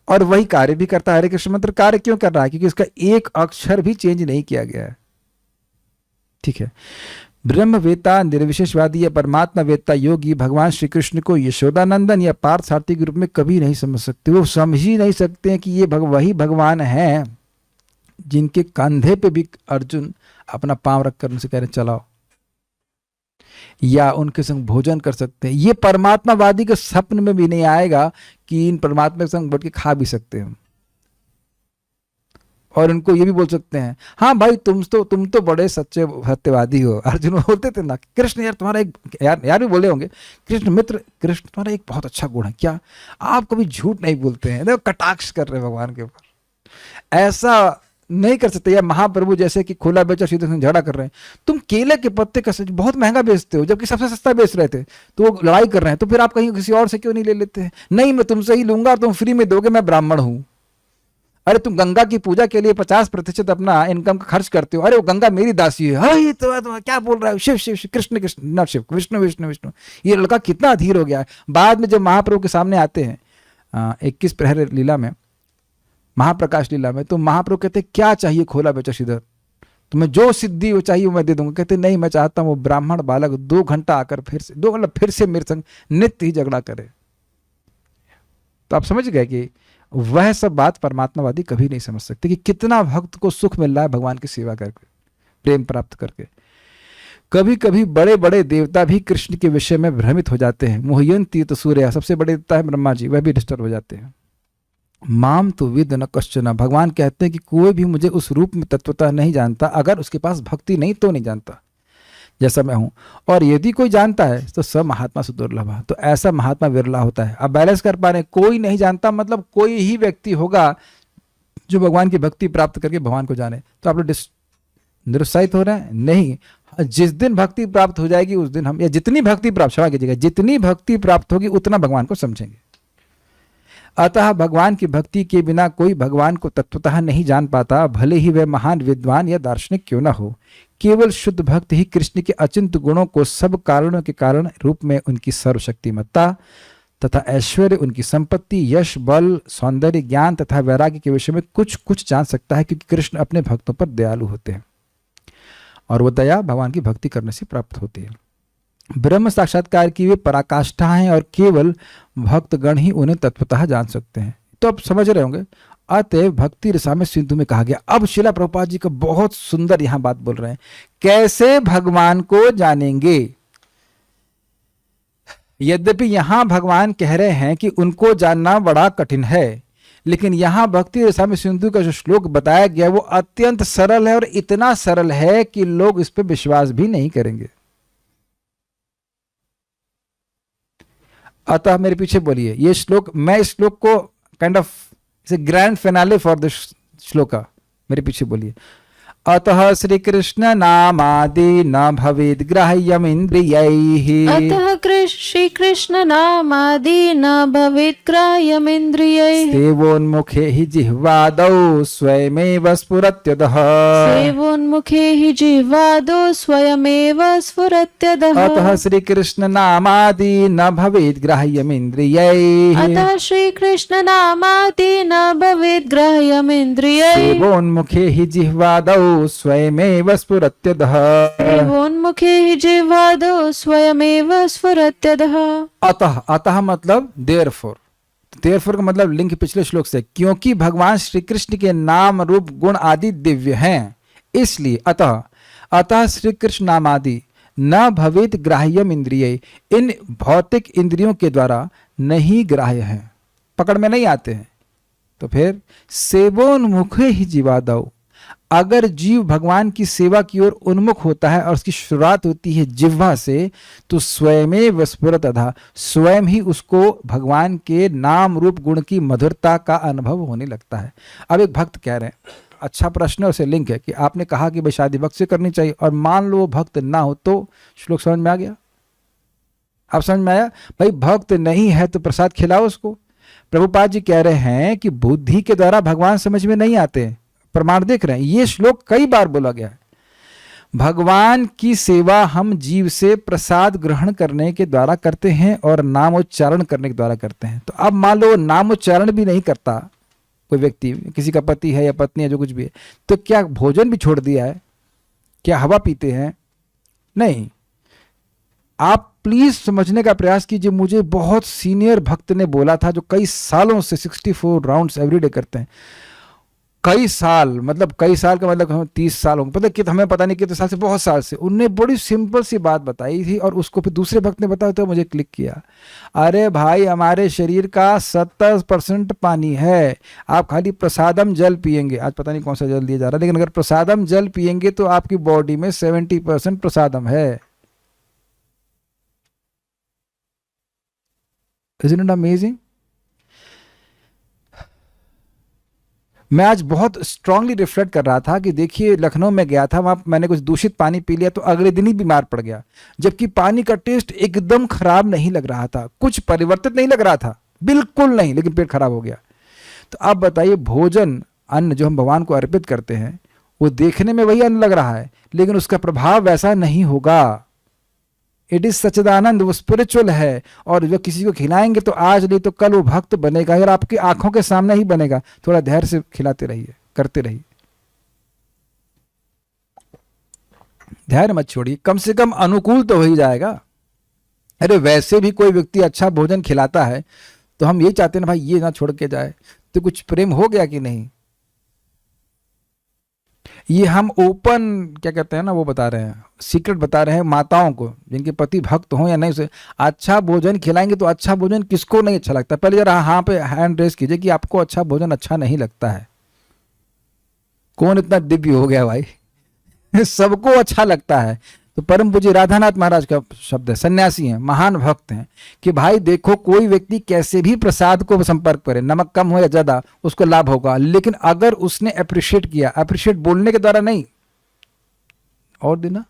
और वही कार्य भी करता है। हरे कृष्ण मंत्र कार्य क्यों कर रहा है? क्योंकि उसका एक अक्षर भी चेंज नहीं किया गया है। ठीक है। ब्रह्मवेता, निर्विशेषवादी या परमात्मा वेता योगी भगवान श्री कृष्ण को यशोदानंदन या पार्थ सारथी के रूप में कभी नहीं समझ सकते। वो समझ ही नहीं सकते हैं कि ये वही भगवान हैं जिनके कंधे पे भी अर्जुन अपना पांव रख कर उनसे कह रहे चलाओ। या उनके संग भोजन कर सकते हैं। ये परमात्मावादी के स्वप्न में भी नहीं आएगा कि इन परमात्मा के संग बैठ के खा भी सकते हैं। और उनको ये भी बोल सकते हैं, हाँ भाई तुम तो बड़े सच्चे सत्यवादी हो। अर्जुन बोलते थे ना, कृष्ण यार तुम्हारा एक यार भी बोले होंगे, कृष्ण मित्र, कृष्ण तुम्हारा एक बहुत अच्छा गुण है, क्या आप कभी झूठ नहीं बोलते हैं। देखो कटाक्ष कर रहे हैं भगवान के ऊपर। ऐसा नहीं कर सकते। या महाप्रभु जैसे कि खोला बेचा सीधे से झगड़ा कर रहे हैं, तुम केले के पत्ते का बहुत महंगा बेचते हो जबकि सबसे सस्ता बेच रहे थे, तो वो लड़ाई कर रहे हैं, तो फिर आप कहीं किसी और से क्यों नहीं ले लेते हैं? नहीं मैं तुमसे ही लूंगा, तुम फ्री में दोगे, मैं ब्राह्मण हूं। अरे तुम गंगा की पूजा के लिए 50% अपना इनकम का खर्च करते हो, अरे वो गंगा मेरी दासी है। अरे तो क्या बोल रहा है, शिव शिव शिव, कृष्ण कृष्ण, नॉट शिव, विष्णु विष्णु विष्णु। ये लड़का कितना अधीर हो गया है। बाद में जब महाप्रभु के सामने आते हैं 21 प्रहर लीला में, महाप्रकाश लीला में, तो महाप्रभु कहते क्या चाहिए खोला बेचा श्रीधर, तुम्हें जो सिद्धि वो चाहिए वो मैं दे दूंगा। कहते नहीं, मैं चाहता हूँ वो ब्राह्मण बालक 2 घंटा आकर फिर से मेरे संग नित्य ही झगड़ा करे। तो आप समझ गए कि वह सब बात परमात्मावादी कभी नहीं समझ सकते कि कितना भक्त को सुख मिल रहा है भगवान की सेवा करके, प्रेम प्राप्त करके। कभी कभी बड़े बड़े देवता भी कृष्ण के विषय में भ्रमित हो जाते हैं। मोहयन तीर्थ सूर्य, सबसे बड़े देवता है ब्रह्मा जी, वह भी डिस्टर्ब हो जाते हैं। माम तो विद न कश्चन, भगवान कहते हैं कि कोई भी मुझे उस रूप में तत्वतः नहीं जानता, अगर उसके पास भक्ति नहीं तो नहीं जानता, जैसा मैं हूं। और यदि कोई जानता है तो सब महात्मा से दुर्लभ है। तो ऐसा महात्मा विरला होता है। अब बैलेंस कर पा रहे हैं, कोई नहीं जानता मतलब कोई ही व्यक्ति होगा जो भगवान की भक्ति प्राप्त करके भगवान को जाने। तो आप लोग निरुत्साहित हो रहे हैं? नहीं, जिस दिन भक्ति प्राप्त हो जाएगी उस दिन हम, या जितनी भक्ति प्राप्त, क्षमा कीजिएगा, जितनी भक्ति प्राप्त होगी उतना भगवान को समझेंगे। अतः भगवान की भक्ति के बिना कोई भगवान को तत्वतः नहीं जान पाता, भले ही वह महान विद्वान या दार्शनिक क्यों न हो। केवल शुद्ध भक्त ही कृष्ण के अचिंत्य गुणों को सब कारणों के कारण रूप में उनकी सर्वशक्तिमत्ता तथा ऐश्वर्य, उनकी संपत्ति, यश, बल, सौंदर्य, ज्ञान तथा वैराग्य के विषय में कुछ कुछ जान सकता है, क्योंकि कृष्ण अपने भक्तों पर दयालु होते हैं और वह दया भगवान की भक्ति करने से प्राप्त होती है। ब्रह्म साक्षात्कार की वे पराकाष्ठा हैं और केवल भक्तगण ही उन्हें तत्वतः जान सकते हैं। तो आप समझ रहे होंगे, अतएव भक्ति रसामृत सिंधु में कहा गया। अब शिला प्रभुपाद जी का बहुत सुंदर यहां बात बोल रहे हैं, कैसे भगवान को जानेंगे। यद्यपि यहां भगवान कह रहे हैं कि उनको जानना बड़ा कठिन है, लेकिन यहां भक्ति रसामृत सिंधु का जो श्लोक बताया गया वो अत्यंत सरल है, और इतना सरल है कि लोग इस पर विश्वास भी नहीं करेंगे। अतः मेरे पीछे बोलिए, ये श्लोक, मैं इस श्लोक को kind of grand finale for this shloka, मेरे पीछे बोलिए। अतः श्री कृष्ण नामादि न भवेद ग्राह्यम इंद्रियैः, अतः श्री कृष्ण नामादि न भवेत् ग्राह्यम इंद्रियैः, सेवोन्मुखे हि जिह्वादौ स्वयमेव स्फुरत्यदः, सेवोन्मुखे हि जिह्वादौ स्वयमेव स्फुरत्यदः। अतः श्री कृष्ण नामादि न भवेद ग्राह्यम इंद्रियैः, अतः श्री कृष्ण नामादि न भवेत् ग्राह्यम इंद्रियैः, सेवोन्मुखे हि जिह्वादौ स्वयमेव स्फुरत्यदः, सेवोन्मुखे हि जिह्वादौ स्वयमेव स्फुरत्यदः। अतः, अतः मतलब देयरफॉर, देयरफॉर का मतलब लिंक पिछले श्लोक से, क्योंकि भगवान श्री कृष्ण के नाम रूप गुण आदि दिव्य हैं, इसलिए अतः, अतः श्री कृष्ण नाम आदि न भवेत ग्राह्यम इंद्रिय, इन भौतिक इंद्रियों के द्वारा नहीं ग्राह्य हैं, पकड़ में नहीं आते हैं। तो फिर सेवोन्मुखे ही जीवादौ, अगर जीव भगवान की सेवा की ओर उन्मुख होता है और उसकी शुरुआत होती है जिह्वा से, तो स्वयमेव स्फुरत्यदः, स्वयं ही उसको भगवान के नाम रूप गुण की मधुरता का अनुभव होने लगता है। अब एक भक्त कह रहे हैं, अच्छा प्रश्न उसे लिंक है कि आपने कहा कि भाई शादी भक्त से करनी चाहिए, और मान लो वो भक्त ना हो, तो श्लोक समझ में आ गया? आप समझ में आया? भाई भक्त नहीं है तो प्रसाद खिलाओ उसको। प्रभुपाद जी कह रहे हैं कि बुद्धि के द्वारा भगवान समझ में नहीं आते हैं, प्रमाण देख रहे हैं। ये श्लोक कई बार बोला गया है। भगवान की सेवा हम जीव से प्रसाद ग्रहण करने के द्वारा करते हैं और नामोच्चारण करने के द्वारा करते हैं। तो अब मान लो नामोच्चारण भी नहीं करता कोई व्यक्ति, किसी का पति है या पत्नी है, जो कुछ भी है, तो क्या भोजन भी छोड़ दिया है? क्या हवा पीते हैं? नहीं। आप प्लीज समझने का प्रयास कीजिए। मुझे बहुत सीनियर भक्त ने बोला था, जो कई सालों से 64 राउंड्स एवरीडे करते हैं, कई साल, मतलब कई साल का मतलब हम 30 साल होंगे, पता कि हमें पता नहीं कितने साल से, बहुत साल से उनने बड़ी सिंपल सी बात बताई थी और उसको फिर दूसरे भक्त ने बताया तो मुझे क्लिक किया। अरे भाई, हमारे शरीर का 70% पानी है, आप खाली प्रसादम जल पिएंगे, आज पता नहीं कौन सा जल दिया जा रहा है, लेकिन अगर प्रसादम जल पिएंगे तो आपकी बॉडी में 70% प्रसादम है। Isn't it amazing? मैं आज बहुत स्ट्रांगली रिफ्लेक्ट कर रहा था कि देखिए, लखनऊ में गया था, वहाँ मैंने कुछ दूषित पानी पी लिया तो अगले दिन ही बीमार पड़ गया, जबकि पानी का टेस्ट एकदम खराब नहीं लग रहा था, कुछ परिवर्तित नहीं लग रहा था, बिल्कुल नहीं, लेकिन पेट खराब हो गया। तो आप बताइए, भोजन, अन्न जो हम भगवान को अर्पित करते हैं, वो देखने में वही अन्न लग रहा है, लेकिन उसका प्रभाव वैसा नहीं होगा। इट इज सच्चिदानंद, वो स्पिरिचुअल है, और जो किसी को खिलाएंगे तो आज नहीं तो कल वो भक्त बनेगा, और आपकी आंखों के सामने ही बनेगा। थोड़ा धैर्य से खिलाते रहिए, करते रहिए, धैर्य मत छोड़िए, कम से कम अनुकूल तो हो ही जाएगा। अरे वैसे भी कोई व्यक्ति अच्छा भोजन खिलाता है तो हम ये चाहते हैं ना भाई ये ना छोड़ के जाए, तो कुछ प्रेम हो गया कि नहीं। ये हम ओपन क्या कहते हैं ना, वो बता रहे हैं, सीक्रेट बता रहे हैं माताओं को, जिनके पति भक्त हों या नहीं, उसे अच्छा भोजन खिलाएंगे तो अच्छा भोजन किसको नहीं अच्छा लगता। पहले जरा हाँ पे हैंड रेस कीजिए कि आपको अच्छा भोजन अच्छा नहीं लगता है। कौन इतना दिव्य हो गया भाई सबको अच्छा लगता है। तो परम पूज्य राधानाथ महाराज का शब्द है, सन्यासी हैं, महान भक्त हैं, कि भाई देखो, कोई व्यक्ति कैसे भी प्रसाद को संपर्क करे, नमक कम हो या ज्यादा, उसको लाभ होगा, लेकिन अगर उसने अप्रिशिएट किया, अप्रिशिएट बोलने के द्वारा नहीं, और देना,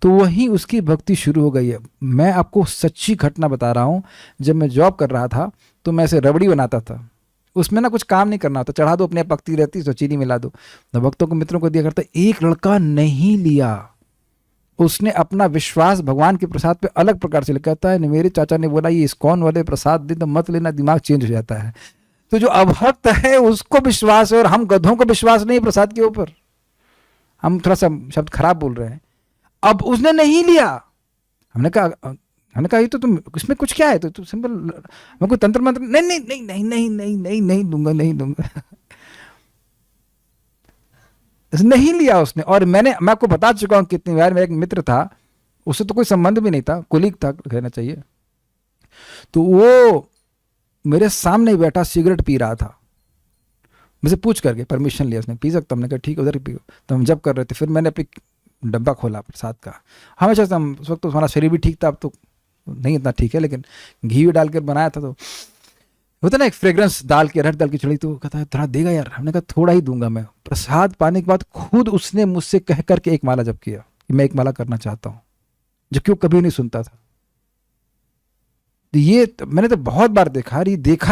तो वही उसकी भक्ति शुरू हो गई है। मैं आपको सच्ची घटना बता रहा हूं, जब मैं जॉब कर रहा था तो मैं ऐसे रबड़ी बनाता था, उसमें ना कुछ काम नहीं करना होता, चढ़ा दो, अपने पकती रहती, तो चीनी मिला दो, तो भक्तों को, मित्रों को दिया करता। एक लड़का नहीं लिया, उसने अपना विश्वास भगवान के प्रसाद पे अलग प्रकार से कहता है, मेरे चाचा ने बोला ये इस्कॉन वाले प्रसाद दे तो मत लेना, दिमाग चेंज हो जाता है। तो जो अभक्त है उसको विश्वास है, और हम गधों को विश्वास नहीं प्रसाद के ऊपर। हम थोड़ा सा शब्द खराब बोल रहे हैं। अब उसने नहीं लिया, हमने कहा ये तो तुम, इसमें कुछ क्या है, तो सिंपल, मैं कोई तंत्र मंत्र नहीं नहीं नहीं नहीं नहीं नहीं नहीं नहीं दूंगा, नहीं दूंगा नहीं लिया उसने। और मैं आपको बता चुका हूं कितनी बार, मेरा एक मित्र था, उससे तो कोई संबंध भी नहीं था, कुलीग था कहना चाहिए, तो वो मेरे सामने बैठा सिगरेट पी रहा था, मुझे पूछ करके परमिशन लिया उसने, पी सकता, हमने कहा ठीक है उधर ही पियो। तो हम जब कर रहे थे, फिर मैंने अपनी डब्बा खोला प्रसाद का, हमेशा से हम, उस वक्त तो हमारा शरीर भी ठीक था, अब तो नहीं इतना ठीक है, लेकिन घी डाल कर बनाया था, तो होता ना एक फ्रेग्रेंस डाल के, अरहर दाल की चढ़ी, तो कहता है थोड़ा देगा यार, हमने कहा थोड़ा ही दूंगा मैं। प्रसाद पाने के बाद खुद उसने मुझसे कह करके एक माला जप किया कि मैं एक माला करना चाहता हूँ, जबकि वो कभी नहीं सुनता था। ये मैंने तो बहुत बार देखा,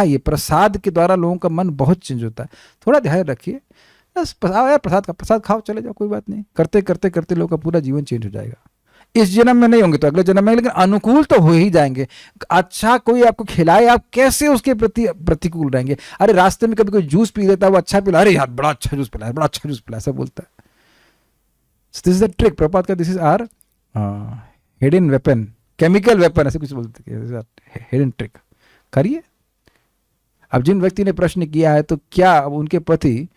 ये प्रसाद के द्वारा लोगों का मन बहुत चेंज होता है। थोड़ा ध्यान रखिए, बस प्रसाद खाओ, चले जाओ, कोई बात नहीं, करते करते करते लोगों का पूरा जीवन चेंज हो जाएगा। इस जन्म में नहीं होंगे तो अगले जन्म में, लेकिन अनुकूल तो हो ही जाएंगे। अच्छा कोई आपको खिलाए, आप कैसे उसके प्रति प्रतिकूल रहेंगे। अरे रास्ते में कभी कोई जूस पी लेता है, वो अच्छा पिला, अरे यार बड़ा अच्छा जूस पिलाया, बड़ा अच्छा जूस पिलाया, ऐसा बोलता है। दिस इज द ट्रिक, प्रपात का this is our hidden weapon, chemical weapon, ऐसे कुछ बोलते हैं, हिडन ट्रिक करिए। अब जिन व्यक्ति ने प्रश्न किया है, तो क्या उनके पति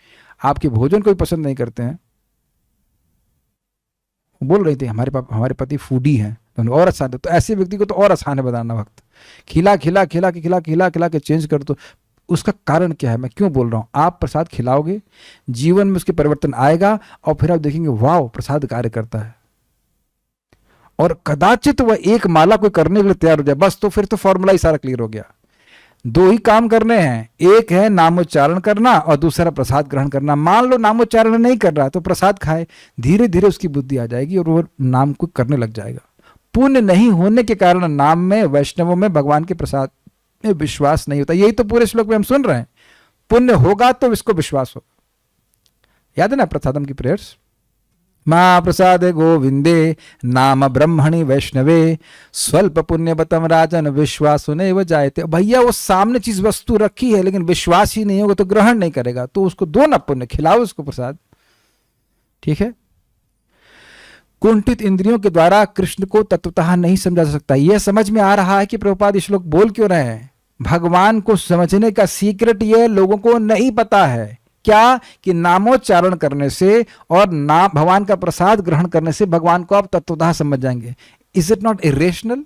आपके भोजन को भी पसंद नहीं करते हैं? बोल रहे थे हमारे पति फूडी हैं, तो और आसान है, तो ऐसे व्यक्ति को तो और आसान है बताना वक्त, खिला के चेंज कर दो। उसका कारण क्या है, मैं क्यों बोल रहा हूँ, आप प्रसाद खिलाओगे, जीवन में उसके परिवर्तन आएगा, और फिर आप देखेंगे वाह प्रसाद कार्य करता है, और कदाचित वह एक माला कोई करने के लिए तैयार हो जाए, बस तो फिर तो फॉर्मूला ही सारा क्लियर हो गया। दो ही काम करने हैं, एक है नामोच्चारण करना और दूसरा प्रसाद ग्रहण करना। मान लो नामोच्चारण नहीं कर रहा तो प्रसाद खाए, धीरे धीरे उसकी बुद्धि आ जाएगी और वो नाम को करने लग जाएगा। पुण्य नहीं होने के कारण नाम में, वैष्णवों में, भगवान के प्रसाद में विश्वास नहीं होता। यही तो पूरे श्लोक में हम सुन रहे हैं, पुण्य होगा तो इसको विश्वास होगा। याद है ना प्रसादम की प्रेयर्स, माँ प्रसाद गोविंदे नाम ब्रह्मणि वैष्णवे स्वल्प पुण्यवतम राजन विश्वासु नैव जायते। भैया वो सामने चीज वस्तु रखी है, लेकिन विश्वास ही नहीं होगा तो ग्रहण नहीं करेगा, तो उसको दो ना पुण्य, खिलाओ उसको प्रसाद, ठीक है। कुंठित इंद्रियों के द्वारा कृष्ण को तत्वतः नहीं समझा जा सकता। यह समझ में आ रहा है कि प्रभुपाद श्लोक बोल क्यों रहे हैं। भगवान को समझने का सीक्रेट ये लोगों को नहीं पता है। क्या कि नामोच्चारण करने से और नाम भगवान का प्रसाद ग्रहण करने से भगवान को आप तत्वतः समझ जाएंगे। Is it not irrational?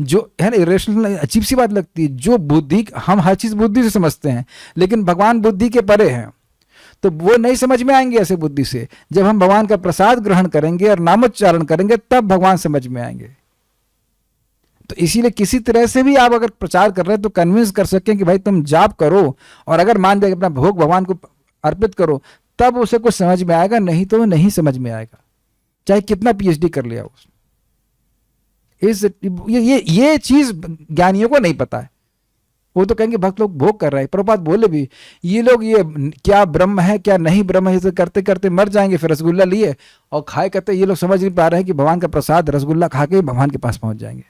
जो है ना, इरेशनल अजीब सी बात लगती है। जो बुद्धि, हम हर चीज बुद्धि से समझते हैं, लेकिन भगवान बुद्धि के परे हैं, तो वो नहीं समझ में आएंगे ऐसे बुद्धि से। जब हम भगवान का प्रसाद ग्रहण करेंगे और नामोच्चारण करेंगे तब भगवान समझ में आएंगे। तो इसीलिए किसी तरह से भी आप अगर प्रचार कर रहे हैं तो कन्विंस कर सकें कि भाई तुम जाप करो, और अगर मान जाए अपना भोग भगवान को अर्पित करो, तब उसे कुछ समझ में आएगा, नहीं तो नहीं समझ में आएगा, चाहे कितना पीएचडी कर लिया हो। ये चीज ज्ञानियों को नहीं पता है। वो तो कहेंगे भक्त लोग भोग कर रहे हैं। प्रभुपाद बोले भी, ये लोग ये क्या ब्रह्म है क्या नहीं ब्रह्म है, करते करते मर जाएंगे, फिर रसगुल्ला लिए और खाए करते ये लोग समझ नहीं पा रहे हैं कि भगवान का प्रसाद रसगुल्ला खा के भगवान के पास पहुंच जाएंगे।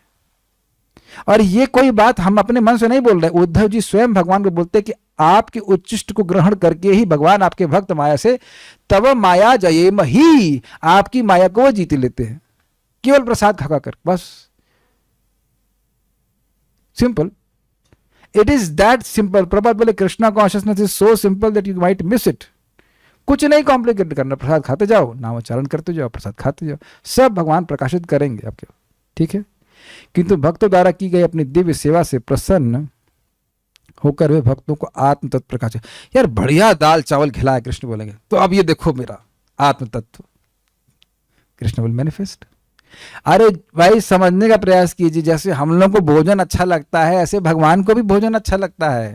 और ये कोई बात हम अपने मन से नहीं बोल रहे। उद्धव जी स्वयं भगवान को बोलते कि आपके उच्चिष्ट को ग्रहण करके ही भगवान आपके भक्त माया से तब माया जयेम ही, आपकी माया को वो जीत लेते हैं केवल प्रसाद खा कर, बस simple. It is that simple. Prabhat बोले Krishna consciousness is so simple that you might miss it. कुछ नहीं कॉम्प्लिकेट करना, प्रसाद खाते जाओ, नामोच्चारण करते जाओ, प्रसाद खाते जाओ, सब भगवान प्रकाशित करेंगे आपके, ठीक है। किंतु भक्तों द्वारा की गई अपनी दिव्य सेवा से प्रसन्न होकर वे भक्तों को आत्म तत्व प्रकाश। यार बढ़िया दाल चावल खिलाया, कृष्ण बोलेंगे तो अब ये देखो मेरा आत्म तत्व, कृष्ण विल मैनिफेस्ट। अरे भाई समझने का प्रयास कीजिए। जैसे हम लोग को भोजन अच्छा लगता है, ऐसे भगवान को भी भोजन अच्छा लगता है।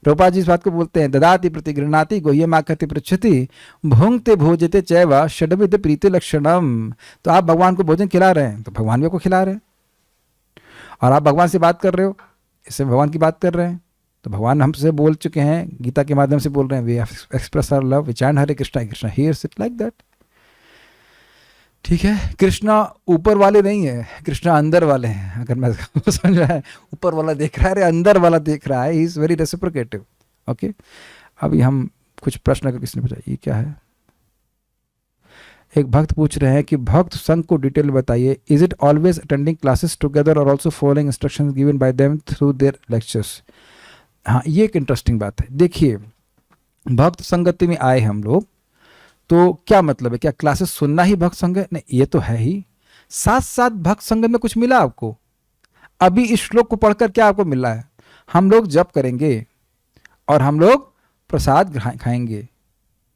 प्रभुपाद जी इस बात को बोलते हैं, ददाति प्रतिगृह्णाति गुह्यमाकति पृच्छति भुंक्ते भोजते चैव षड्विध प्रीति लक्षणम। तो आप भगवान को भोजन खिला रहे हैं तो भगवान भी आपको खिला रहे हैं, और आप भगवान से बात कर रहे हो, इससे भगवान की बात कर रहे हैं। तो भगवान हमसे बोल चुके हैं, गीता के माध्यम से बोल रहे हैं, we express our love, we chant Hare Krishna, Krishna hears it like that, ठीक है। कृष्णा ऊपर वाले नहीं है, कृष्णा अंदर वाले हैं। अगर मैं समझ रहा है, ऊपर वाला देख रहा है, अरे अंदर वाला देख रहा है, he is very reciprocative. Okay, अभी हम कुछ प्रश्न अगर किसी ने पूछा, ये क्या है। एक भक्त पूछ रहे हैं कि भक्त संघ को डिटेल बताइए। Is it always attending classes together और also following instructions given by them through their lectures. हाँ, ये एक इंटरेस्टिंग बात है। देखिए, भक्त संगति में आए हम लोग, तो क्या मतलब है, क्या क्लासेस सुनना ही भक्त संग है? नहीं, ये तो है ही। साथ साथ भक्त संगत में कुछ मिला आपको? अभी इस श्लोक को पढ़कर क्या आपको मिला है? हम लोग जप करेंगे और हम लोग प्रसाद खाएंगे,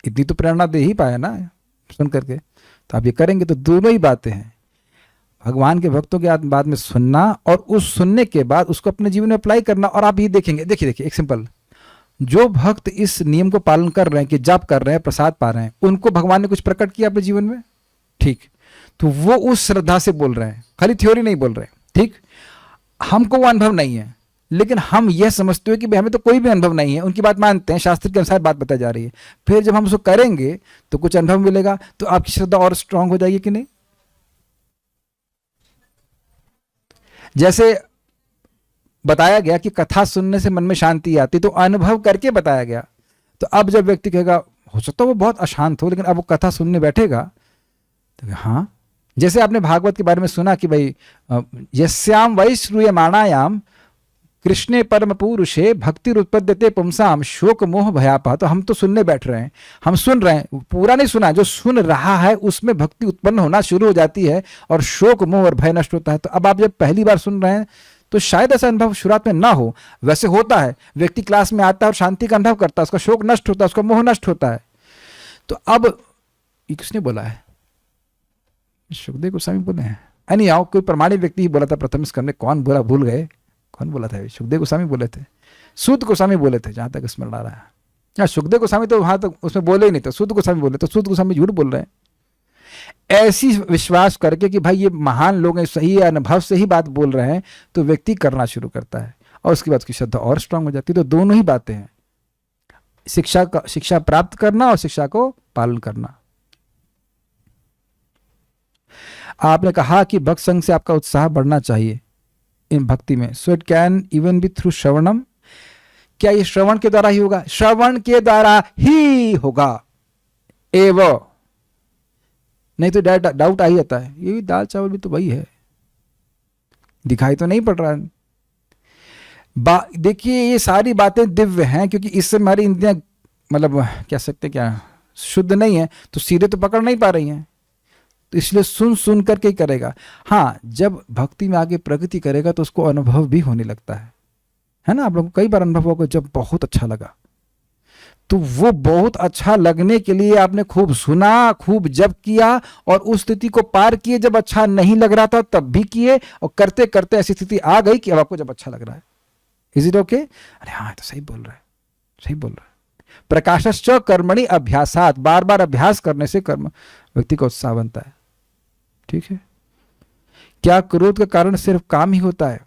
इतनी तो प्रेरणा दे ही पाया ना सुन करके। तो आप ये करेंगे, तो दोनों ही बातें हैं। भगवान के भक्तों के बाद में सुनना और उस सुनने के बाद उसको अपने जीवन में अप्लाई करना। और आप ये देखेंगे, देखिए एक सिंपल, जो भक्त इस नियम को पालन कर रहे हैं कि जप कर रहे हैं, प्रसाद पा रहे हैं, उनको भगवान ने कुछ प्रकट किया अपने जीवन में, ठीक, तो वो उस श्रद्धा से बोल रहे हैं, खाली थ्योरी नहीं बोल रहे, ठीक। हमको वो अनुभव नहीं है, लेकिन हम यह समझते हैं कि भाई हमें तो कोई भी अनुभव नहीं है, उनकी बात मानते हैं, शास्त्र के अनुसार बात बताई जा रही है। फिर जब हम उसको करेंगे तो कुछ अनुभव मिलेगा, तो आपकी श्रद्धा और स्ट्रांग हो जाएगी कि नहीं। जैसे बताया गया कि कथा सुनने से मन में शांति आती, तो अनुभव करके बताया गया। तो अब जब व्यक्ति कहेगा, हो सकता है वो बहुत अशांत हो, लेकिन अब वो कथा सुनने बैठेगा तो हाँ, जैसे आपने भागवत के बारे में सुना कि भाई यस्याम वै श्रूयमाणायाम कृष्णे परम पुरुषे भक्ति उत्पद्यते पुंसाम शोक मोह भयापह। तो हम तो सुनने बैठ रहे हैं, हम सुन रहे हैं, पूरा नहीं सुना, जो सुन रहा है उसमें भक्ति उत्पन्न होना शुरू हो जाती है और शोक मोह और भय नष्ट होता है। तो अब आप जब पहली बार सुन रहे हैं तो शायद ऐसा अनुभव शुरुआत में ना हो, वैसे होता है। व्यक्ति क्लास में आता है और शांति का अनुभव करता है, उसका शोक नष्ट होता है, उसका मोह नष्ट होता है। तो अब ये किसने बोला है? सुखदेव गोस्वामी बोले हैं। यानी आओ, कोई प्रमाणित व्यक्ति ही बोला था प्रथम स्कंद में, कौन बोला भूल गए, कौन बोला था? सुखदेव गोस्वामी बोले थे, सूत गोस्वामी बोले थे, जहां तक स्मरण आ रहा है। या सुखदेव गोस्वामी तो वहां तक उसमें बोले ही नहीं, तो सूत गोस्वामी बोले, तो सूत गोस्वामी झूठ बोल रहे हैं। ऐसी विश्वास करके कि भाई ये महान लोग हैं, सही अनुभव से ही बात बोल रहे हैं, तो व्यक्ति करना शुरू करता है और उसके बाद उसकी श्रद्धा और स्ट्रांग हो जाती है। तो दोनों ही बातें हैं, शिक्षा प्राप्त करना और शिक्षा को पालन करना। आपने कहा कि भक्त संघ से आपका उत्साह बढ़ना चाहिए इन भक्ति में, so it can even be through श्रवणम। क्या ये श्रवण के द्वारा ही होगा? श्रवण के द्वारा ही होगा एवं, नहीं तो डाउट आ ही जाता है, ये भी दाल चावल भी तो वही है, दिखाई तो नहीं पड़ रहा है। देखिए ये सारी बातें दिव्य हैं, क्योंकि इससे हमारी इंद्रियां मतलब कह सकते क्या शुद्ध नहीं है, तो सीधे तो पकड़ नहीं पा रही हैं, तो इसलिए सुन सुन करके ही करेगा। हाँ, जब भक्ति में आगे प्रगति करेगा तो उसको अनुभव भी होने लगता है ना। आप लोगों को कई बार अनुभव होगा जब बहुत अच्छा लगा, तो वो बहुत अच्छा लगने के लिए आपने खूब सुना, खूब जप किया, और उस स्थिति को पार किए जब अच्छा नहीं लग रहा था तब भी किए, और करते करते ऐसी स्थिति आ गई कि अब आपको जब अच्छा लग रहा है। Is it okay? अरे हाँ, तो सही बोल रहा है, सही बोल रहा है। प्रकाशश्च कर्मणि अभ्यासात, बार बार अभ्यास करने से कर्म व्यक्ति का उत्साह बनता है। ठीक है। क्या क्रोध का कारण सिर्फ काम ही होता है?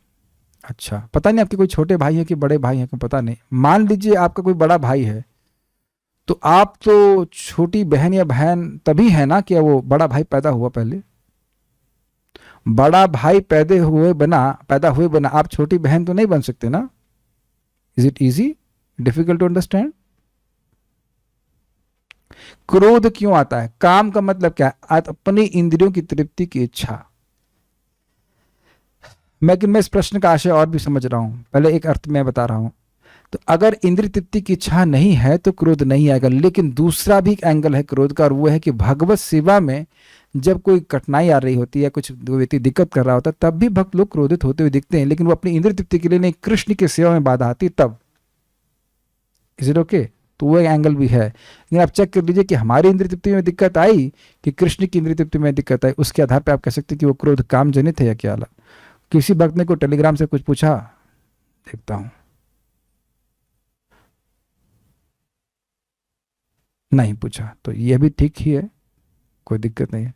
अच्छा, पता नहीं आपके कोई छोटे भाई हैं कि बड़े भाई हैं, पता नहीं। मान लीजिए आपका कोई बड़ा भाई है, तो आप तो छोटी बहन या बहन तभी है ना कि वो बड़ा भाई पैदा हुआ पहले। बड़ा भाई पैदा हुए बना आप छोटी बहन तो नहीं बन सकते ना। Is it easy, difficult to understand? क्रोध क्यों आता है? काम का मतलब क्या है? अपनी इंद्रियों की तृप्ति की इच्छा। मैं इस प्रश्न का आशय और भी समझ रहा हूं, पहले एक अर्थ में बता रहा हूं। तो अगर इंद्रिय तृप्ति की इच्छा नहीं है तो क्रोध नहीं आएगा। लेकिन दूसरा भी एक एंगल है क्रोध का, और वो है कि भगवत सेवा में जब कोई कठिनाई आ रही होती है, कुछ व्यक्ति दिक्कत कर रहा होता है, तब भी भक्त लोग क्रोधित होते हुए दिखते हैं, लेकिन वो अपनी इंद्रिय तृप्ति के लिए नहीं, कृष्ण की सेवा में बाधा आती तब। Is it okay? तो वो एक एंगल भी है। लेकिन आप चेक कर लीजिए कि हमारी इंद्रिय तृप्ति में दिक्कत आई कि कृष्ण की इंद्रिय तृप्ति में दिक्कत आई, उसके आधार पर आप कह सकते हैं कि वो क्रोध काम जनित है या क्या अलग। किसी भक्त ने को टेलीग्राम से कुछ पूछा, देखता हूं, नहीं पूछा, तो ये भी ठीक ही है, कोई दिक्कत नहीं है।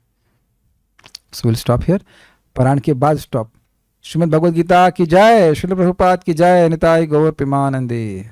So will stop here. पारायण के बाद स्टॉप। श्रीमद् भगवद गीता की जय, श्रील प्रभुपाद की जय, निताई गौर प्रेमानंदे।